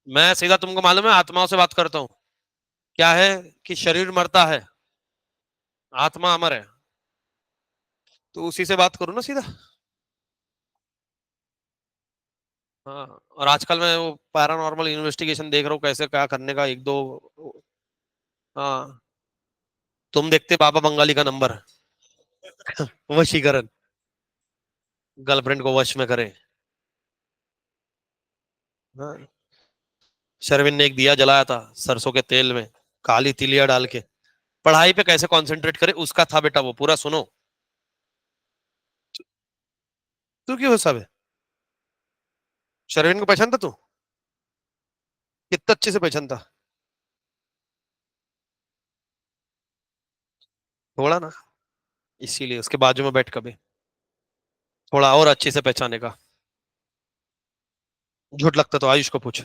मैं सीधा, तुमको मालूम है, आत्माओं से बात करता हूँ। क्या है कि शरीर मरता है, आत्मा अमर है, तो उसी से बात करो ना सीधा। हाँ, और आजकल मैं वो पैरानॉर्मल इन्वेस्टिगेशन देख रहा हूँ, कैसे क्या करने का, एक दो। हाँ, तुम देखते बाबा बंगाली का नंबर, वशीकरण, गर्लफ्रेंड को वश में करे। हाँ, शर्विन ने एक दिया जलाया था सरसों के तेल में, काली तिलिया डाल के। पढ़ाई पे कैसे कंसंट्रेट करे उसका था बेटा, वो पूरा सुनो। तू क्यों सब है, शर्विन को पहचानता तू? कितना अच्छे से पहचानता। थोड़ा ना, इसीलिए उसके बाजू में बैठ कभी, थोड़ा और अच्छे से पहचाने का। झूठ लगता तो आयुष को पूछ।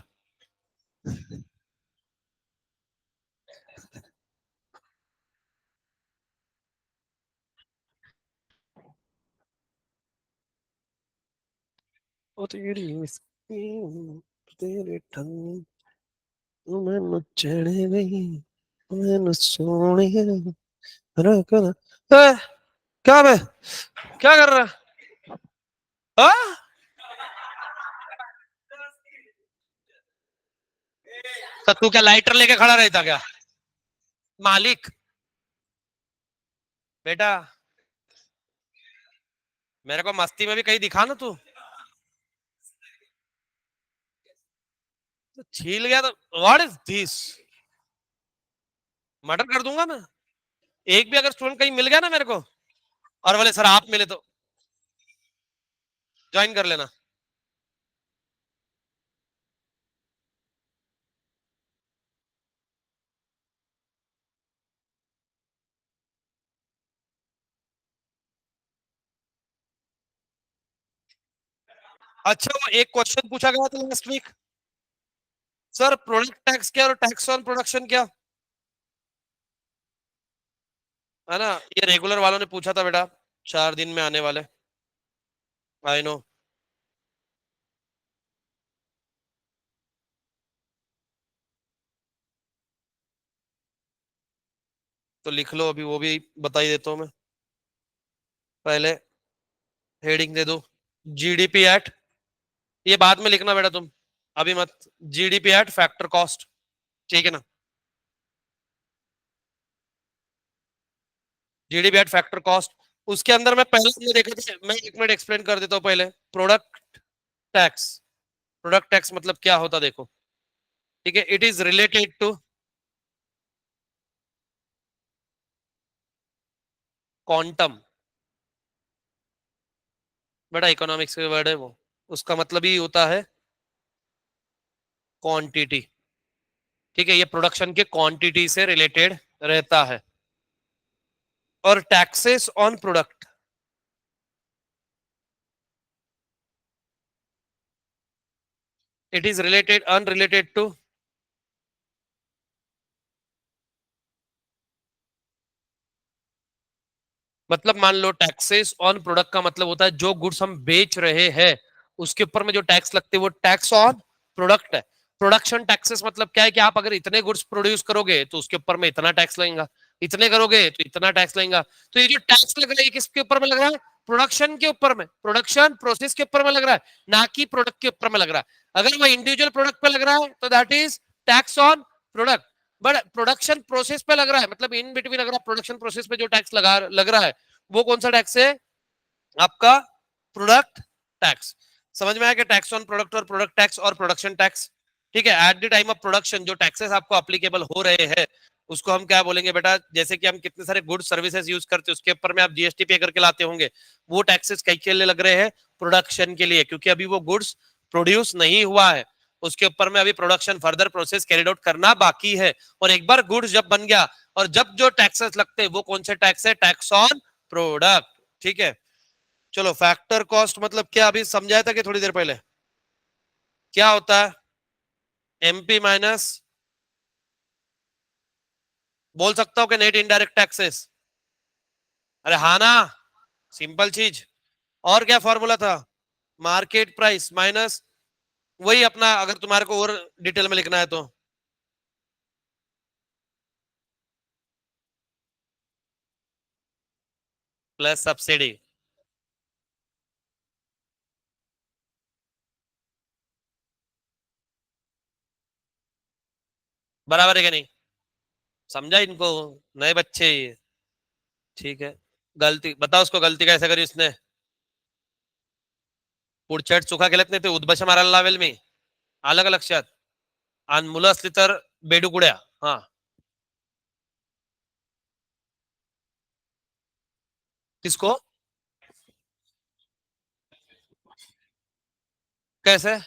ओ तेरी स्किन, तेरे ठंग मैनू चढ़ गई, मैनू सोने रख। क्या बे, क्या कर रहा है? हाँ? तो तू क्या लाइटर लेके खड़ा रहता क्या, मालिक? बेटा, मेरे को मस्ती में भी कहीं दिखा ना तू। तो छील गया तो व्हाट इज दिस, मर्डर कर दूंगा मैं। एक भी अगर स्टूडेंट कहीं मिल गया ना मेरे को, और बोले सर आप मिले, तो ज्वाइन कर लेना। अच्छा, वो एक क्वेश्चन पूछा गया था last week, sir product tax क्या और टैक्स ऑन प्रोडक्शन क्या, है ना? ये रेगुलर वालों ने पूछा था बेटा, 4 दिन में आने वाले। I know. तो लिख लो अभी, वो भी बता ही देता हूँ मैं। पहले हेडिंग दे दो, जीडीपी एट, ये बाद में लिखना बेटा तुम, अभी मत। जीडीपी एट फैक्टर कॉस्ट, ठीक है ना? जीडीपी एट फैक्टर कॉस्ट, उसके अंदर मैं पहले हमने देखा था, मैं 1 मिनट एक्सप्लेन कर देता हूँ पहले। प्रोडक्ट टैक्स, प्रोडक्ट टैक्स मतलब क्या होता देखो। ठीक है, it is related to quantum. बेटा इकोनॉमिक्स के वर्ड है वो, उसका मतलब ही होता है क्वांटिटी। ठीक है, ये प्रोडक्शन के क्वांटिटी से रिलेटेड रहता है। और taxes on product, it is related unrelated to मतलब मान लो टैक्सेस ऑन प्रोडक्ट का मतलब होता है जो गुड्स हम बेच रहे हैं उसके ऊपर में जो टैक्स लगते हैं वो टैक्स ऑन प्रोडक्ट है। प्रोडक्शन टैक्सेस मतलब क्या है कि आप अगर इतने गुड्स प्रोड्यूस करोगे तो उसके ऊपर में इतना टैक्स लगेगा, इतने करोगे तो इतना टैक्स लगेगा। तो ये जो टैक्स लग रहा है किसके ऊपर में लग रहा है? प्रोडक्शन के ऊपर में, प्रोडक्शन प्रोसेस के ऊपर में लग रहा है, ना कि प्रोडक्ट के ऊपर में लग रहा है। अगर वो इंडिविजुअल प्रोडक्ट पे लग रहा है तो that is tax on product. But production process पे लग रहा है, मतलब इन बिटवीन अगर प्रोडक्शन प्रोसेस पे जो टैक्स लग रहा है वो कौन सा टैक्स है? आपका प्रोडक्ट टैक्स। समझ में आया कि टैक्स ऑन प्रोडक्ट और प्रोडक्ट टैक्स और प्रोडक्शन टैक्स। ठीक है, at the time of production जो टैक्सेस आपको अप्लीकेबल हो रहे हैं उसको हम क्या बोलेंगे बेटा? जैसे कि हम कितने सारे गुड सर्विसेज यूज करते हैं उसके ऊपर में आप जीएसटी पे करके लाते होंगे, वो टैक्सेस कई के लिए लग रहे हैं? प्रोडक्शन के लिए, क्योंकि अभी वो गुड्स प्रोड्यूस नहीं हुआ है, उसके ऊपर में अभी production further process carried out करना बाकी है। और एक बार गुड्स जब बन गया और जब जो टैक्सेस लगते हैं वो कौन से टैक्स है? Tax on product. ठीक है, चलो फैक्टर कॉस्ट मतलब क्या अभी समझाया था कि थोड़ी देर पहले? क्या होता है? एमपी माइनस, बोल सकता हूं कि नेट इनडायरेक्ट टैक्सेस। अरे हाँ ना, सिंपल चीज। और क्या फॉर्मूला था? मार्केट प्राइस माइनस वही अपना, अगर तुम्हारे को और डिटेल में लिखना है तो प्लस सब्सिडी। बराबर है कि नहीं? समझा इनको? नए बच्चे ये। ठीक है, गलती बताओ उसको, गलती कैसे करी उसने? पुढच्या चुका केल्यात नाही ते उद्भाषा मारायला लावेल मी, आलं का लक्षात? आणि मुलं असली तर बेडूकुड्या. हा, किसको? कैसे?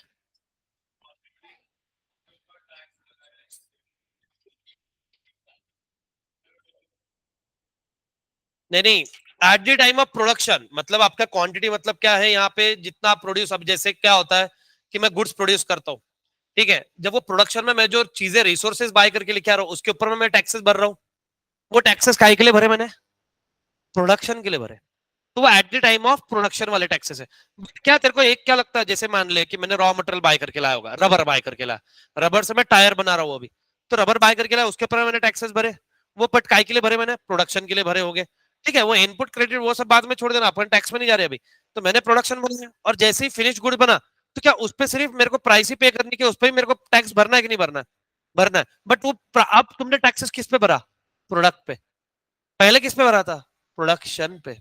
नहीं नहीं, at the time of production मतलब आपका क्वांटिटी मतलब क्या है यहाँ पे? जितना प्रोड्यूस, अब जैसे क्या होता है कि मैं गुड्स प्रोड्यूस करता हूँ, ठीक है, जब वो प्रोडक्शन में मैं जो चीजें रिसोर्सेज बाय करके लेके आ रहा हूँ उसके ऊपर में मैं टैक्सेस भर रहा हूँ। वो टैक्सेस काय के लिए भरे मैंने? प्रोडक्शन के लिए भरे। तो वो at the time of production वाले टैक्सेस है। क्या तेरे को एक क्या लगता है, जैसे मान ले कि मैंने रॉ मटेरियल बाय करके लाया होगा, रबर बाय करके लाया, रबर से मैं टायर बना रहा हूँ अभी, तो रबर बाय करके लाया उसके ऊपर मैंने टैक्सेस भरे। वो बट काय के लिए भरे मैंने? प्रोडक्शन के लिए भरे होंगे। ठीक है, वो इनपुट क्रेडिट वो सब बाद में छोड़ देना, अपन टैक्स में नहीं जा रहे अभी। तो मैंने प्रोडक्शन बनाया और जैसे ही फिनिश गुड बना तो क्या उस पर सिर्फ मेरे को प्राइस ही पे करनी के, उस पर ही मेरे को टैक्स भरना है कि नहीं भरना है? भरना है। बट वो अब तुमने टैक्सेस किस पे भरा? प्रोडक्ट पे। पहले किस पे भरा था? प्रोडक्शन पे।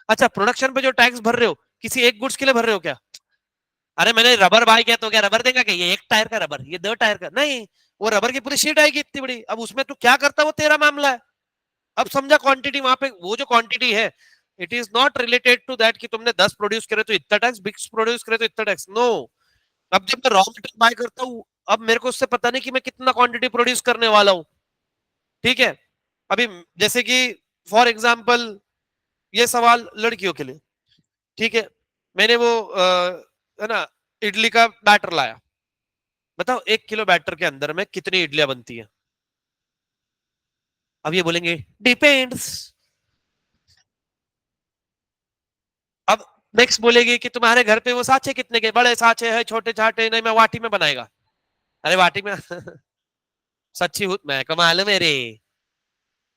अच्छा, प्रोडक्शन पे जो टैक्स भर रहे हो किसी एक गुड्स के लिए भर रहे हो क्या? अरे मैंने रबर बाय किया तो क्या रबर देगा क्या? ये एक टायर का रबर, ये दो टायर का नहीं, वो रबर की पूरी शीट आएगी इतनी बड़ी, अब उसमें तू क्या करता वो तेरा मामला है। अब समझा क्वांटिटी वहां पे, वो जो क्वांटिटी है it is not related to that कि तुमने 10 प्रोड्यूस करे तो इतना टैक्स, 20 प्रोड्यूस करे तो इतना टैक्स, नो। अब जब मैं रॉ मटेरियल बाय करता हूँ, अब मेरे को उससे पता नहीं कि मैं कितना क्वांटिटी प्रोड्यूस करने वाला हूँ। ठीक है, अभी जैसे कि फॉर एग्जाम्पल ये सवाल लड़कियों के लिए, ठीक है, मैंने वो है ना इडली का बैटर लाया, बताओ 1 किलो बैटर के अंदर में कितनी इडलियां बनती है? अब ये बोलेंगे डिपेंड्स। अब नेक्स्ट बोलेगी कि तुम्हारे घर पे वो साँचे कितने के, बड़े साँचे हैं छोटे छाटे नहीं, मैं वाटी में बनाएगा। अरे वाटी में सच्ची हूँ मैं, कमाल है मेरे।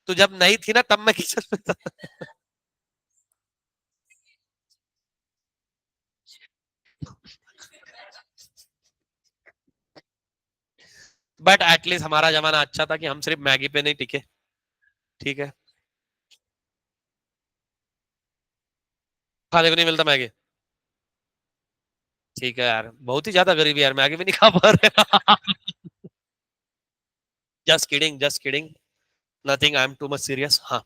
तू जब नहीं थी ना तब मैं किचन में था। बट एटलीस्ट हमारा जमाना अच्छा था कि हम सिर्फ मैगी पे नहीं टिके। ठीक है, खाने को नहीं मिलता मैगी। ठीक है यार, बहुत ही ज्यादा गरीबी यार, मैगी भी नहीं खा पा रहे। Just kidding, just kidding, nothing, I am too much serious. हाँ,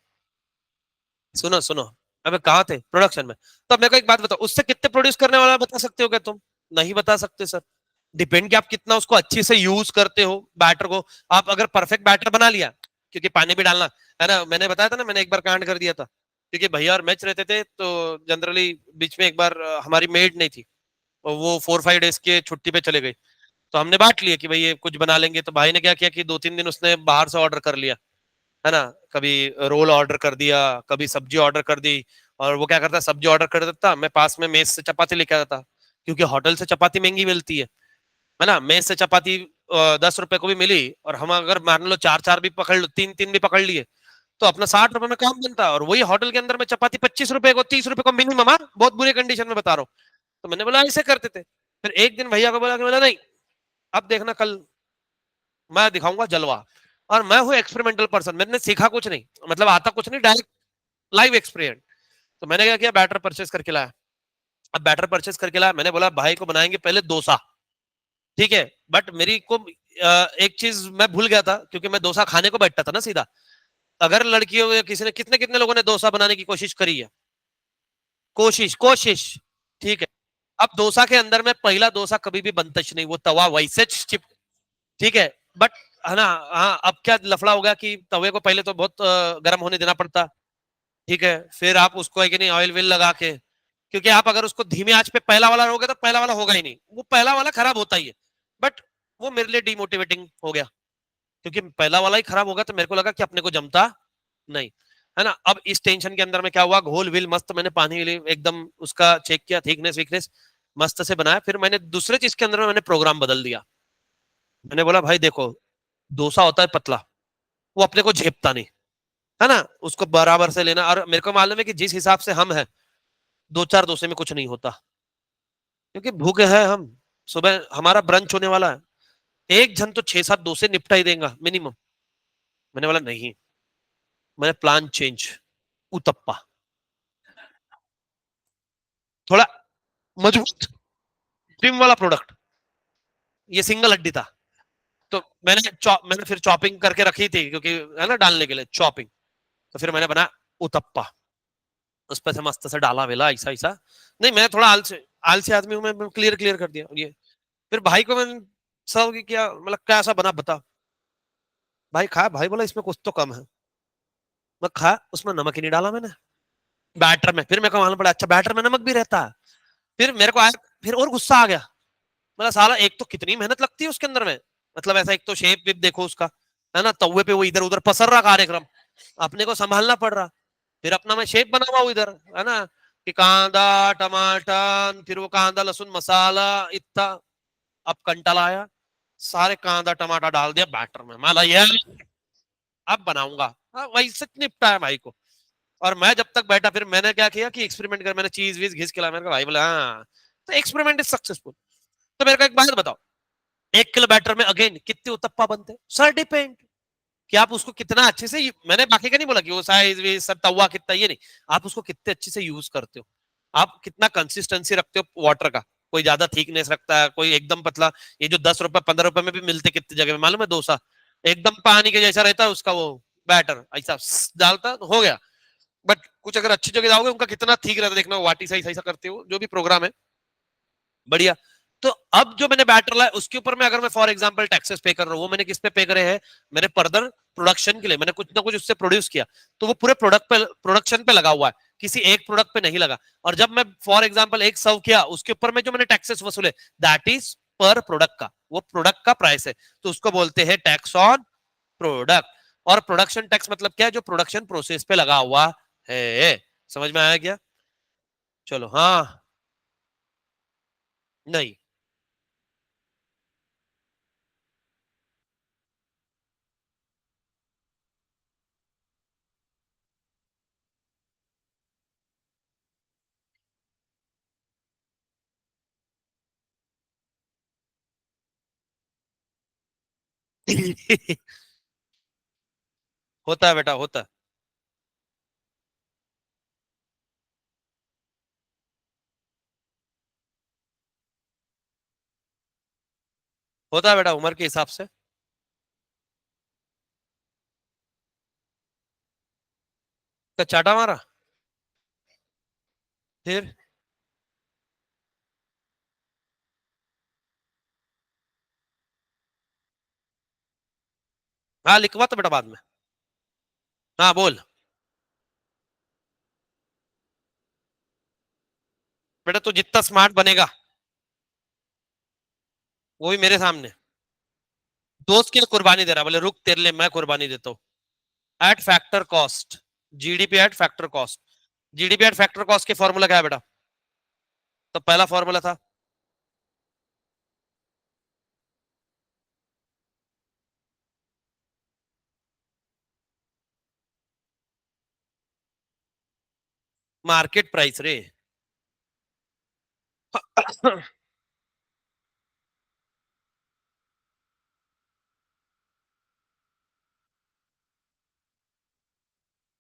सुनो सुनो, अबे कहाँ थे? प्रोडक्शन में। तो अब मेरे को एक बात बताओ, उससे कितने प्रोड्यूस करने वाला बता सकते हो क्या तुम? नहीं बता सकते सर। डिपेंड कि आप कितना उसको अच्छे से यूज करते हो बैटर को। आप अगर परफेक्ट बैटर बना लिया, क्योंकि पानी भी डालना है ना, मैंने बताया था ना, मैंने एक बार कांड कर दिया था, क्योंकि भैया और मैच रहते थे तो जनरली बीच में एक बार हमारी मेड नहीं थी और वो 4-5 डेज के छुट्टी पे चले गए, तो हमने बांट लिया कि भाई ये कुछ बना लेंगे, तो भाई ने क्या किया कि 2-3 दिन उसने बाहर से ऑर्डर कर लिया, है ना, कभी रोल ऑर्डर कर दिया, कभी सब्जी ऑर्डर कर दी। और वो क्या करता, सब्जी ऑर्डर कर देता, मैं पास में मेस से चपाती लेके आता, क्योंकि होटल से चपाती महंगी मिलती है ना। मेस से चपाती 10 रुपए को भी मिली, और हम अगर मान लो चार चार भी पकड़ लो, तीन तीन भी पकड़ लिए, तो अपना 60 रुपए में काम बनता है। और वही होटल के अंदर में चपाती 25 रुपए को, 30 रुपए को मिनिमम, बहुत बुरी कंडीशन में बता रहा हूँ। तो मैंने बोला ऐसे करते थे। फिर एक दिन भैया को बोला कि बोला नहीं, अब देखना कल मैं दिखाऊंगा जलवा। और मैं हूँ एक्सपेरिमेंटल पर्सन, मैंने सीखा कुछ नहीं, मतलब आता कुछ नहीं, डायरेक्ट लाइव एक्सपीरियंस। तो मैंने क्या किया, बैटर परचेस करके लाया। अब बैटर परचेस करके लाया, मैंने बोला भाई को बनाएंगे पहले डोसा, ठीक है। बट मेरी को एक चीज मैं भूल गया था, क्योंकि मैं डोसा खाने को बैठता था ना सीधा। अगर लड़कियों या किसी ने, कितने कितने लोगों ने डोसा बनाने की कोशिश करी है, कोशिश कोशिश, ठीक है। अब डोसा के अंदर में पहला डोसा कभी भी बनता ही नहीं, वो तवा वैसे चिप, ठीक है। बट है ना, हाँ, अब क्या लफड़ा हो गया कि तवे को पहले तो बहुत गर्म होने देना पड़ता, ठीक है। फिर आप उसको है कि नहीं ऑयल विल लगा के, क्योंकि आप अगर उसको धीमी आंच पे पहला वाला रहोगे तो पहला वाला होगा ही नहीं, वो पहला वाला खराब होता ही है। बट वो मेरे लिए डिमोटिवेटिंग हो गया, क्योंकि पहला वाला ही खराब होगा, तो मेरे को लगा कि अपने को जमता नहीं, है ना। अब इस टेंशन के अंदर में क्या हुआ, घोल विल मस्त मैंने पानी एकदम उसका चेक किया, थिकनेस वीकनेस मस्त से बनाया। फिर मैंने दूसरे चीज के अंदर में मैंने प्रोग्राम बदल दिया। मैंने बोला भाई देखो, डोसा होता है पतला, वो अपने को झेपता नहीं, है ना, उसको बराबर से लेना। और मेरे को मालूम है कि जिस हिसाब से हम हैं, दो चार डोसे में कुछ नहीं होता, क्योंकि भूखे हैं हम। सुबह हमारा ब्रंच होने वाला है, एक जन तो 6-7 डोसे निपटा ही देगा मिनिमम। मैंने बोला नहीं, मैंने प्लान चेंज, उतप्पा, थोड़ा मजबूत जिम वाला प्रोडक्ट, ये सिंगल हड्डी था। तो मैंने फिर चॉपिंग करके रखी थी, क्योंकि है ना डालने के लिए चॉपिंग। तो फिर मैंने बना उतप्पा, उस पर से मस्त से डाला वेला ऐसा ऐसा। नहीं, मैं थोड़ा आलसी आलसी आदमी हूँ, मैं क्लियर क्लियर कर दिया ये। फिर भाई को मैंने सर्व किया, मतलब कैसा बना बता। भाई खा, भाई बोला इसमें कुछ तो कम है। मैं खा, उसमें नमक ही नहीं डाला मैंने, बैटर में। फिर मेरे को मालूम पड़ा अच्छा बैटर में नमक भी रहता है। फिर मेरे को आया, फिर और गुस्सा आ गया। मतलब साला एक तो कितनी मेहनत लगती है उसके अंदर में, मतलब ऐसा एक तो शेप वेप देखो उसका, है ना, तवे पे वो इधर उधर पसर रहा कार्यक्रम, अपने को संभालना पड़ रहा। फिर अपना मैं शेप बना हुआ इधर, है ना, कि कांदा टमाटर, फिर वो कांदा लहसुन मसाला इतना। अब कंटाला आया, सारे कांदा टमाटर डाल दिया बैटर में, माला ये अब बनाऊंगा। हाँ, वही से निपटा है भाई को। और मैं जब तक बैठा, फिर मैंने क्या किया कि एक्सपेरिमेंट कर, मैंने चीज वीज घिस के लाया। मेरे को भाई बोला हाँ, तो एक्सपेरिमेंट इज सक्सेसफुल। तो मेरे को एक बात बताओ, 1 किलो बैटर में अगेन कितने उत्तप्पा बनते हैं, सर डिपेंड कि आप उसको कितना अच्छे से, मैंने बाकी का नहीं बोला कि वो साइज वी सब तवा कितना, ये नहीं, आप उसको कितने अच्छे से यूज करते हो, आप कितना कंसिस्टेंसी रखते हो वाटर का। कोई ज्यादा थिकनेस रखता है, कोई एकदम पतला। ये जो 10 रुपए 15 रुपए में भी मिलते कितनी जगह में मालूम है, डोसा एकदम पानी के जैसा रहता है उसका वो बैटर, ऐसा डालता हो गया। बट कुछ अगर अच्छी जगह जाओगे, उनका कितना ठीक रहता है, देखना वाटी सही सही करते हो, जो भी प्रोग्राम है बढ़िया। तो अब जो मैंने बैटर लाया उसके ऊपर में अगर मैं फॉर एग्जांपल टैक्सेस पे कर रहा हूँ, वो मैंने किस पे पे करे हैं, मेरे फर्दर प्रोडक्शन के लिए मैंने कुछ ना कुछ उससे प्रोड्यूस किया, तो वो पूरे प्रोडक्ट पे, प्रोडक्शन पे लगा हुआ है, किसी एक प्रोडक्ट पे नहीं लगा। और जब मैं फॉर एग्जांपल एक सर्व किया, उसके ऊपर में जो मैंने टैक्सेस वसूले, दैट इज पर प्रोडक्ट का, वो प्रोडक्ट का प्राइस है, तो उसको बोलते हैं टैक्स ऑन प्रोडक्ट। और प्रोडक्शन टैक्स मतलब क्या है, जो प्रोडक्शन प्रोसेस पे लगा हुआ है। समझ में आया क्या? चलो हाँ। नहीं। होता है बेटा, होता है। होता है बेटा, उम्र के हिसाब से। तो चाटा मारा फिर। हाँ, लिखवा तो बेटा बाद में। हाँ बोल। बेटा तू जितना स्मार्ट बनेगा, वो भी मेरे सामने। दोस्त की कुर्बानी दे रहा, बोले रुक तेरे लिए मैं कुर्बानी देता हूँ। Eight factor cost, GDP at factor cost. GDP at factor cost के फॉर्मूला क्या है बेटा? तो पहला फॉर्मूला था मार्केट प्राइस रे।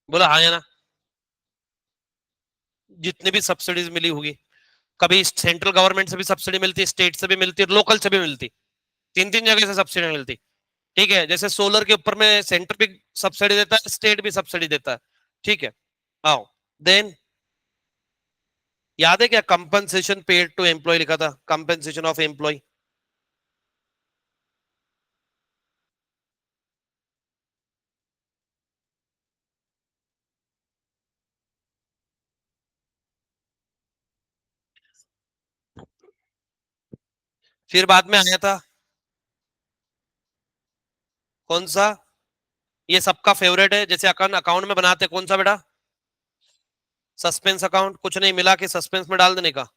बोला हाँ या ना? जितनी भी सब्सिडीज मिली होगी, कभी सेंट्रल गवर्नमेंट से भी सब्सिडी मिलती है, स्टेट से भी मिलती है, लोकल से भी मिलती, तीन तीन जगह से सब्सिडी मिलती। ठीक है, जैसे सोलर के ऊपर में सेंटर भी सब्सिडी देता है, स्टेट भी सब्सिडी देता है। ठीक है, आओ देन, याद है क्या कंपनसेशन पेड टू एम्प्लॉय लिखा था, कंपनसेशन ऑफ एम्प्लॉय। फिर बाद में आया था कौन सा, ये सबका फेवरेट है, जैसे अकाउंट अकाउंट में बनाते हैं, कौन सा बेटा? सस्पेंस अकाउंट, कुछ नहीं मिला के सस्पेंस में डाल देने का।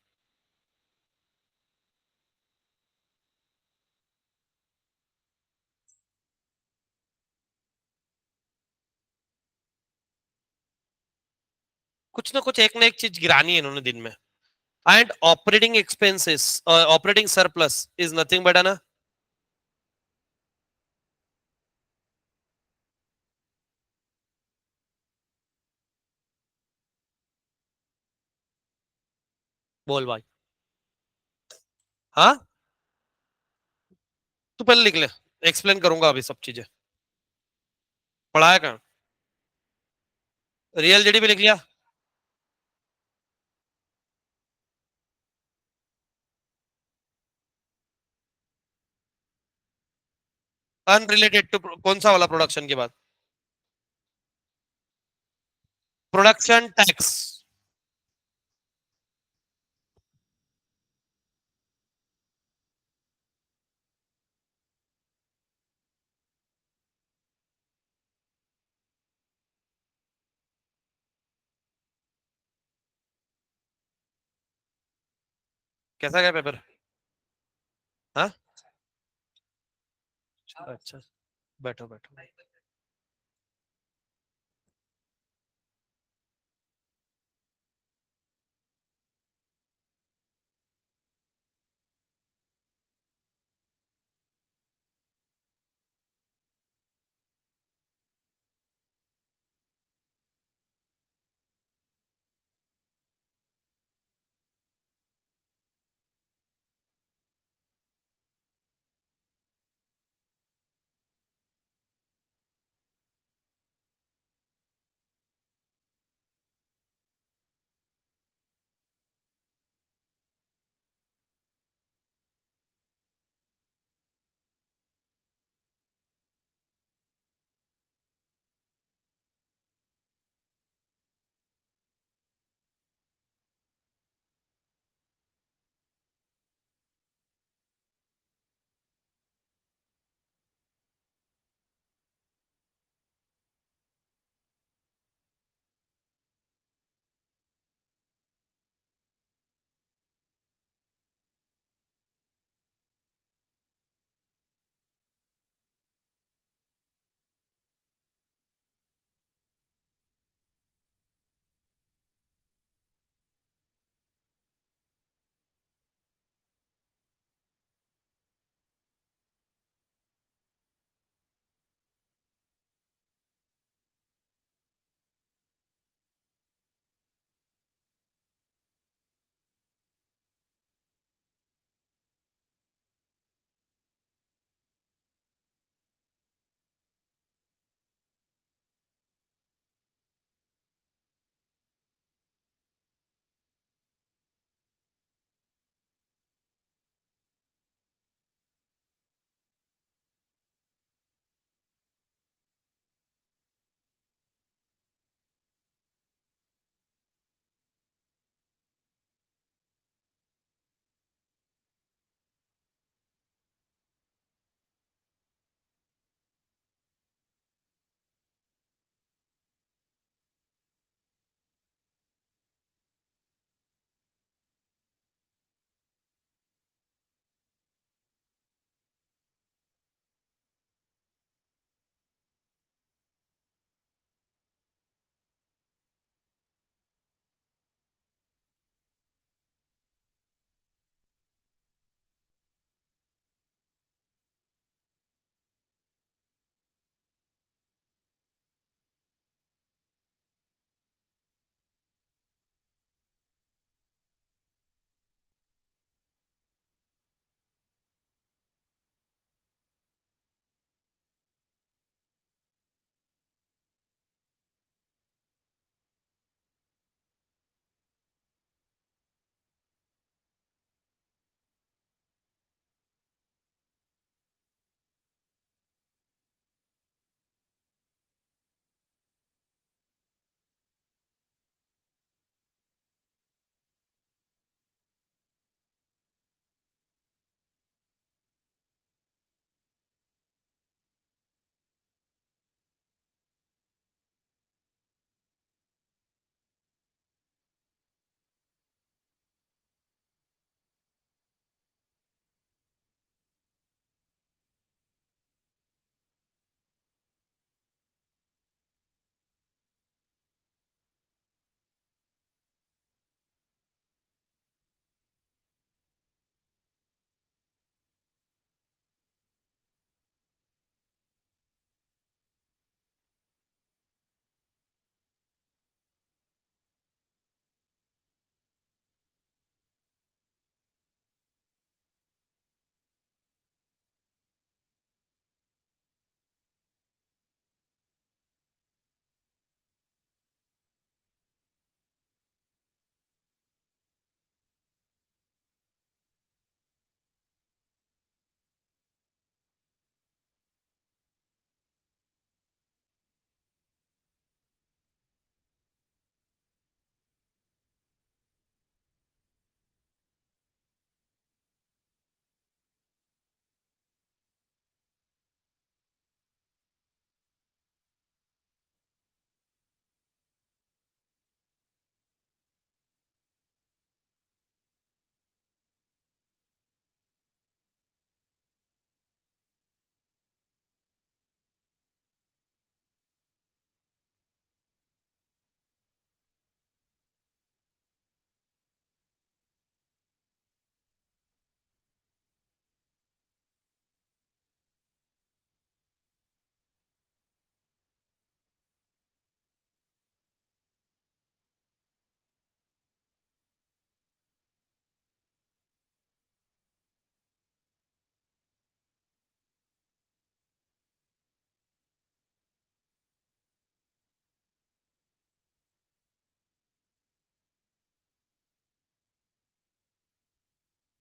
कुछ ना कुछ एक ना एक चीज गिरानी है इन्होंने दिन में। And operating expenses, operating surplus is nothing but ना, बोल भाई। हाँ, तू पहले लिख ले, एक्सप्लेन करूंगा अभी सब चीजें। पढ़ाया कहाँ? रियल जीडीपी लिख लिया। अनरिलेटेड टू कौन सा वाला, प्रोडक्शन के बाद? Production tax. कैसा गया पेपर? हाँ, अच्छा, बैठो बैठो।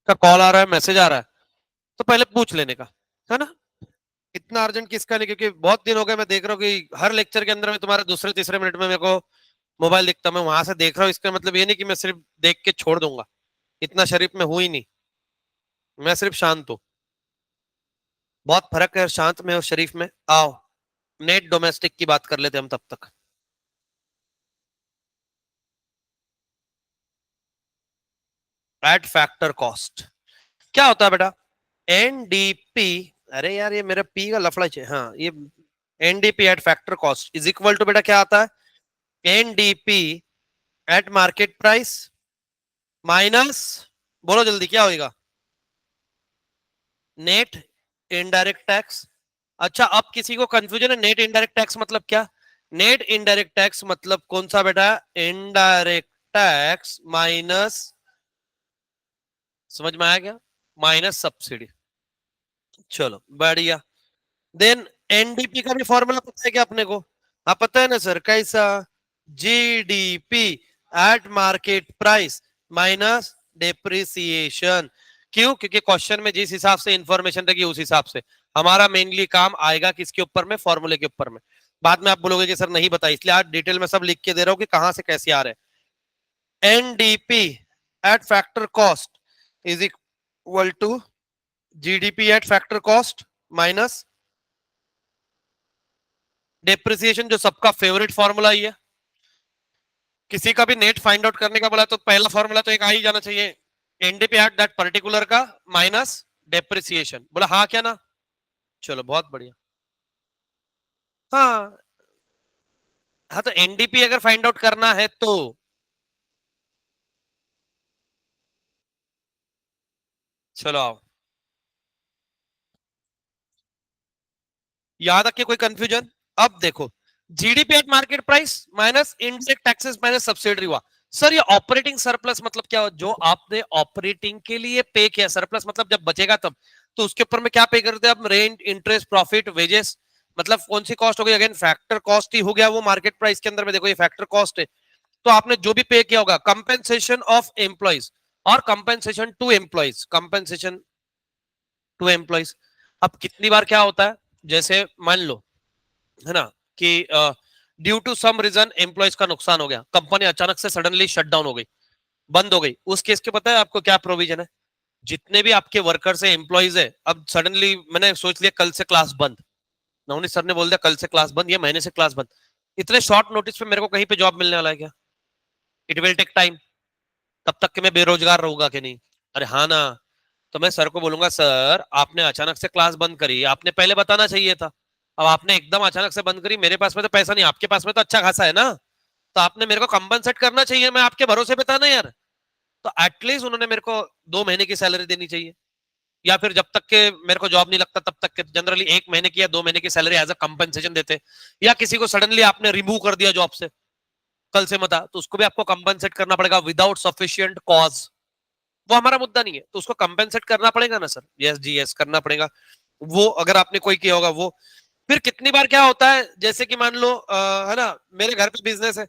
का कॉल आ रहा है, मैसेज आ रहा है, तो पहले पूछ लेने का, है ना। इतना अर्जेंट किसका नहीं, क्योंकि बहुत दिन हो गए मैं देख रहा हूँ कि हर लेक्चर के अंदर में तुम्हारे दूसरे तीसरे मिनट में मेरे को मोबाइल दिखता, मैं वहां से देख रहा हूँ। इसका मतलब ये नहीं कि मैं सिर्फ देख के छोड़ दूंगा, इतना शरीफ में हूं ही नहीं, मैं सिर्फ शांत हूँ। बहुत फर्क है शांत में और शरीफ में। आओ नेट डोमेस्टिक की बात कर लेते हम तब तक। एट फैक्टर कॉस्ट क्या होता है बेटा? एनडीपी, अरे यार ये मेरा पी का लफड़ा है, हाँ ये NDP at factor cost is equal to बेटा क्या आता है? NDP at market price minus, बोलो जल्दी क्या होगा? Net indirect tax. अच्छा अब किसी को कंफ्यूजन है नेट इनडायरेक्ट टैक्स मतलब क्या? नेट इनडायरेक्ट टैक्स मतलब कौन सा बेटा? इनडायरेक्ट टैक्स माइनस, समझ में आया क्या? Minus subsidy. चलो बढ़िया। देन एनडीपी का भी फॉर्मूला पता है क्या अपने को? हाँ पता है ना सर, कैसा? GDP at market price minus depreciation. क्यों? क्योंकि क्वेश्चन में जिस हिसाब से इंफॉर्मेशन रहेगी उस हिसाब से हमारा मेनली काम आएगा किसके ऊपर में? फॉर्मूले के ऊपर में। बाद में आप बोलोगे कि सर नहीं बताया, इसलिए आज डिटेल में सब लिख के दे रहा हूं कि कहां से कैसे आ रहे हैं। NDP at factor cost is equal to GDP at factor cost minus depreciation, जो सबका फेवरेट फॉर्मूला ही है। किसी का भी नेट फाइंड आउट करने का बोला तो पहला फॉर्मूला तो एक आ ही जाना चाहिए, एनडीपी एट दैट पर्टिकुलर का माइनस डेप्रिसिएशन। बोला हाँ क्या ना? चलो बहुत बढ़िया। हाँ हाँ, तो एनडीपी अगर फाइंड आउट करना है तो चलो आओ, याद रखिए कोई कंफ्यूजन? अब देखो, GDP at market price minus indirect taxes minus subsidy हुआ। सर ये ऑपरेटिंग सरप्लस मतलब क्या? जो आपने ऑपरेटिंग के लिए पे किया, सरप्लस मतलब जब बचेगा तब, तो उसके ऊपर में क्या पे करते हैं आप? Rent, interest, profit, wages. मतलब कौन सी कॉस्ट हो गई? अगेन फैक्टर कॉस्ट ही हो गया वो मार्केट प्राइस के अंदर में। देखो ये फैक्टर कॉस्ट है, तो आपने जो भी पे किया होगा, कंपेंसेशन ऑफ एम्प्लॉइज और compensation to employees, compensation to employees. अब कितनी बार क्या होता है, जैसे मान लो है ना कि due to some reason employees का नुकसान हो गया, कंपनी अचानक से सडनली शट डाउन हो गई, बंद हो गई, उस केस के पता है आपको क्या प्रोविजन है? जितने भी आपके वर्कर्स है, एम्प्लॉइज है, अब सडनली मैंने सोच लिया कल से क्लास बंद, नवनीत सर ने बोल दिया कल से क्लास बंद, ये महीने से क्लास बंद, इतने शॉर्ट नोटिस पे मेरे को कहीं पे जॉब मिलने वाला है क्या? इट विल टेक टाइम, तब तक कि मैं बेरोजगार रहूंगा कि नहीं? अरे हाँ ना। तो मैं सर को बोलूंगा सर आपने अचानक से क्लास बंद करी, आपने पहले बताना चाहिए था। अब आपने एकदम अचानक से बंद करी, मेरे पास में तो पैसा नहीं, आपके पास में तो अच्छा खासा है ना, तो आपने मेरे को कंपनसेट करना चाहिए, मैं आपके भरोसे पे था ना यार। तो एटलीस्ट उन्होंने मेरे को 2 महीने की सैलरी देनी चाहिए, या फिर जब तक के मेरे को जॉब नहीं लगता तब तक के, जनरली 1 महीने की या 2 महीने की सैलरी एज अ कंपनसेशन देते। या किसी को सडनली आपने रिमूव कर दिया जॉब से, कल से मत आ, तो उसको भी आपको कंपनसेट करना पड़ेगा विदाउट सफिशियंट कॉज। वो हमारा मुद्दा नहीं है, तो उसको कंपेंसेट करना पड़ेगा ना सर? यस जी यस करना पड़ेगा। वो अगर आपने कोई किया होगा वो। फिर कितनी बार क्या होता है, जैसे कि मान लो है ना, मेरे घर पे बिजनेस है।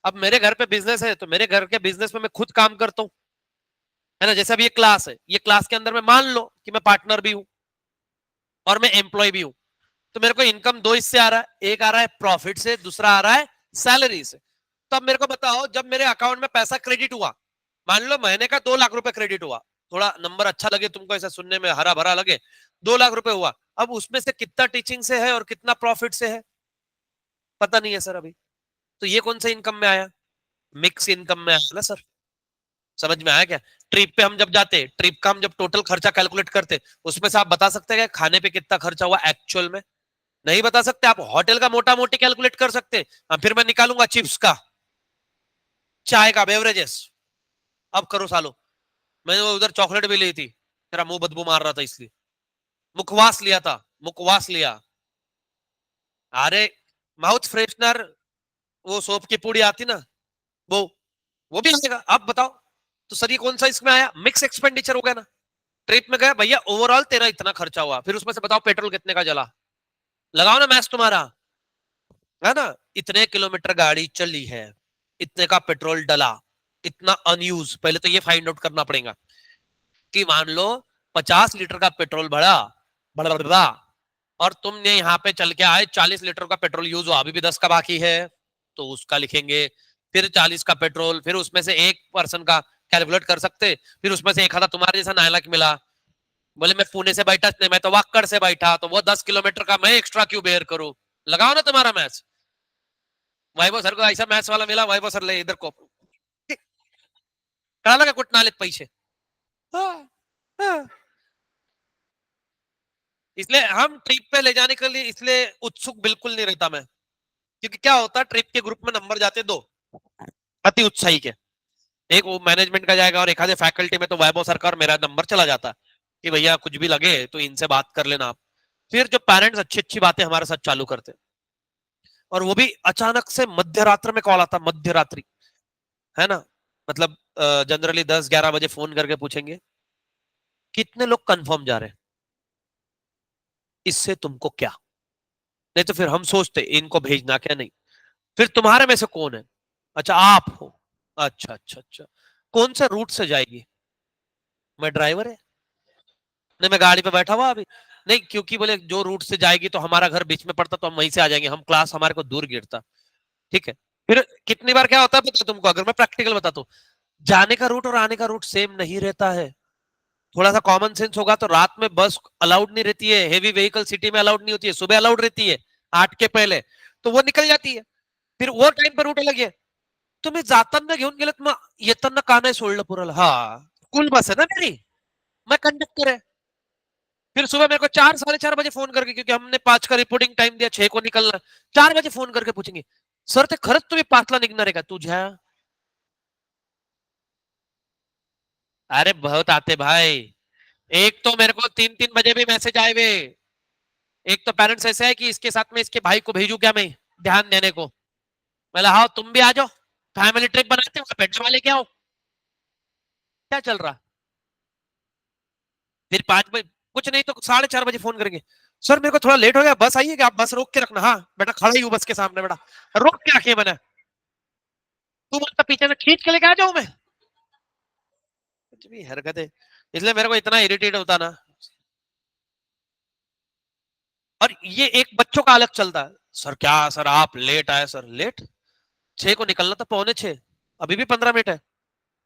अब मेरे घर पे बिजनेस है तो मेरे घर के बिजनेस में मैं खुद काम करता हूँ, है ना। जैसे अब ये क्लास है, ये क्लास के अंदर में मान लो कि मैं पार्टनर भी हूँ और मैं एम्प्लॉय भी हूँ, तो मेरे को इनकम दो इससे आ रहा है, एक आ रहा है प्रॉफिट से, दूसरा आ रहा है सैलरी से। तो अब मेरे को बताओ, जब मेरे अकाउंट में पैसा क्रेडिट हुआ, मान लो महीने का 2 लाख रुपए क्रेडिट हुआ, थोड़ा नंबर अच्छा लगे तुमको, ऐसा सुनने में हरा भरा लगे, 2 लाख रुपए हुआ, अब उसमें से कितना टीचिंग से है और कितना प्रॉफिट से है पता नहीं है सर अभी। तो ये कौन सा इनकम में आया? मिक्स इनकम में आया ना सर। समझ में आया क्या? ट्रिप पे हम जब जाते, ट्रिप का हम जब टोटल खर्चा कैलकुलेट करते, उसमें से आप बता सकते हैं खाने पे कितना खर्चा हुआ एक्चुअल में? नहीं बता सकते। आप होटल का मोटा मोटी कैलकुलेट कर सकते, फिर मैं निकालूंगा चिप्स का, चाय का, बेवरेजेस। अब करो सालो, मैंने वो उधर चॉकलेट भी ली थी, तेरा मुंह बदबू मार रहा था इसलिए मुखवास लिया था, मुखवास लिया। अरे माउथ फ्रेशनर, वो सोप की पूड़ी आती ना, वो वो भी आएगा। आप बताओ, तो सर ये कौन सा इसमें आया? मिक्स एक्सपेंडिचर हो गया ना। ट्रिप में गया भैया, ओवरऑल तेरा इतना खर्चा हुआ, फिर उसमें से बताओ पेट्रोल कितने का जला, लगाओ ना मैच तुम्हारा, है ना। इतने किलोमीटर गाड़ी चली है, इतने का पेट्रोल डला, इतना अनयूज, पहले तो ये फाइंड आउट करना पड़ेगा। कि मान लो 50 लीटर का पेट्रोल बढ़ा और तुमने यहाँ पे चल के आए 40 लीटर का पेट्रोल यूज हुआ, अभी भी 10 का बाकी है, तो उसका लिखेंगे। फिर 40 का पेट्रोल, फिर उसमें से एक पर्सन का कैलकुलेट कर सकते, फिर उसमें से एक आधा तुम्हारे जैसा नायलक मिला, बोले मैं पुणे से बैठा नहीं, मैं तो वाक्कड़ से बैठा, तो वो 10 किलोमीटर का मैं एक्स्ट्रा क्यों बेयर करूं। लगाओ ना तुम्हारा मैच। वैभव सर को ऐसा मैथ्स वाला मिला, वैभव सर ले इधर को कळालं का कुठं आलेत पैसे। हाँ, हाँ। इसलिए हम ट्रिप पे ले जाने के लिए इसलिए उत्सुक बिल्कुल नहीं रहता मैं, क्योंकि क्या होता है ट्रिप के ग्रुप में नंबर जाते दो अति उत्साही के, एक वो मैनेजमेंट का जाएगा और एक आधे फैकल्टी में तो वैभव सर का और मेरा नंबर चला जाता कि भैया कुछ भी लगे तो इनसे बात कर लेना आप। फिर जो पेरेंट्स अच्छी अच्छी बातें हमारे साथ चालू करते, और वो भी अचानक से मध्य रात्र में कॉल आता, मध्य रात्रि, है ना, मतलब जनरली 10-11 बजे फोन करके पूछेंगे कितने लोग कंफर्म जा रहे हैं, इससे तुमको क्या। नहीं तो फिर हम सोचते इनको भेजना क्या नहीं। फिर तुम्हारे में से कौन है, अच्छा आप हो, अच्छा अच्छा अच्छा, कौन से रूट से जाएगी, मैं ड्राइवर है, नहीं मैं गाड़ी पे बैठा हुआ अभी, नहीं क्योंकि बोले जो रूट से जाएगी तो हमारा घर बीच में पड़ता तो हम वहीं से आ जाएंगे, हम क्लास हमारे को दूर गिरता, ठीक है। फिर कितनी बार क्या होता है पता तुमको, अगर मैं प्रैक्टिकल बताता हूँ, जाने का रूट और आने का रूट सेम नहीं रहता है। थोड़ा सा कॉमन सेंस होगा तो रात में बस अलाउड नहीं रहती है, हेवी व्हीकल सिटी में अलाउड नहीं होती है, सुबह अलाउड रहती है 8 के पहले, तो वो निकल जाती है। फिर वो टाइम पर रूट अलग है, तुम्ही जाताना घेऊन गेलेत मग येताना का नाही सोडलं पुराला, हा स्कूल बस है ना मेरी, मैं कंडक्टर है। फिर सुबह मेरे को 4-4:30 बजे फोन करके, क्योंकि हमने 5 का रिपोर्टिंग टाइम दिया, 6 को निकलना, 4 बजे फोन करके पूछेंगे सर ते खरंच तुम्ही 5ला निघणार आहे का, तुझ्या अरे बहुत आते भाई। एक तो मेरे को 3-3 बजे भी मैसेज आए हुए, एक तो पेरेंट्स ऐसे है कि इसके साथ में इसके भाई को भेजू क्या मैं ध्यान देने को, मैं हाँ तुम भी आ जाओ, फैमिली ट्रिप बनाते हो बेटे वाले क्या हो, क्या चल रहा। फिर 5 बजे, कुछ नहीं तो 4:30 बजे फोन करेंगे, सर मेरे को थोड़ा लेट हो गया, बस आइए क्या, आप बस रोक के रखना, हाँ बेटा खड़ा ही हूँ बस के सामने, बेटा रोक के रखिए मैंने, तू बोलता पीछे से खींच के लेके आ जाऊं मैं, कुछ भी हरकत है। इसलिए मेरे को इतना इरिटेट होता ना। और ये एक बच्चों का अलग चलता है, सर क्या सर आप लेट आए, सर लेट 6 को निकलना था, 6:45, अभी भी 15 मिनट है।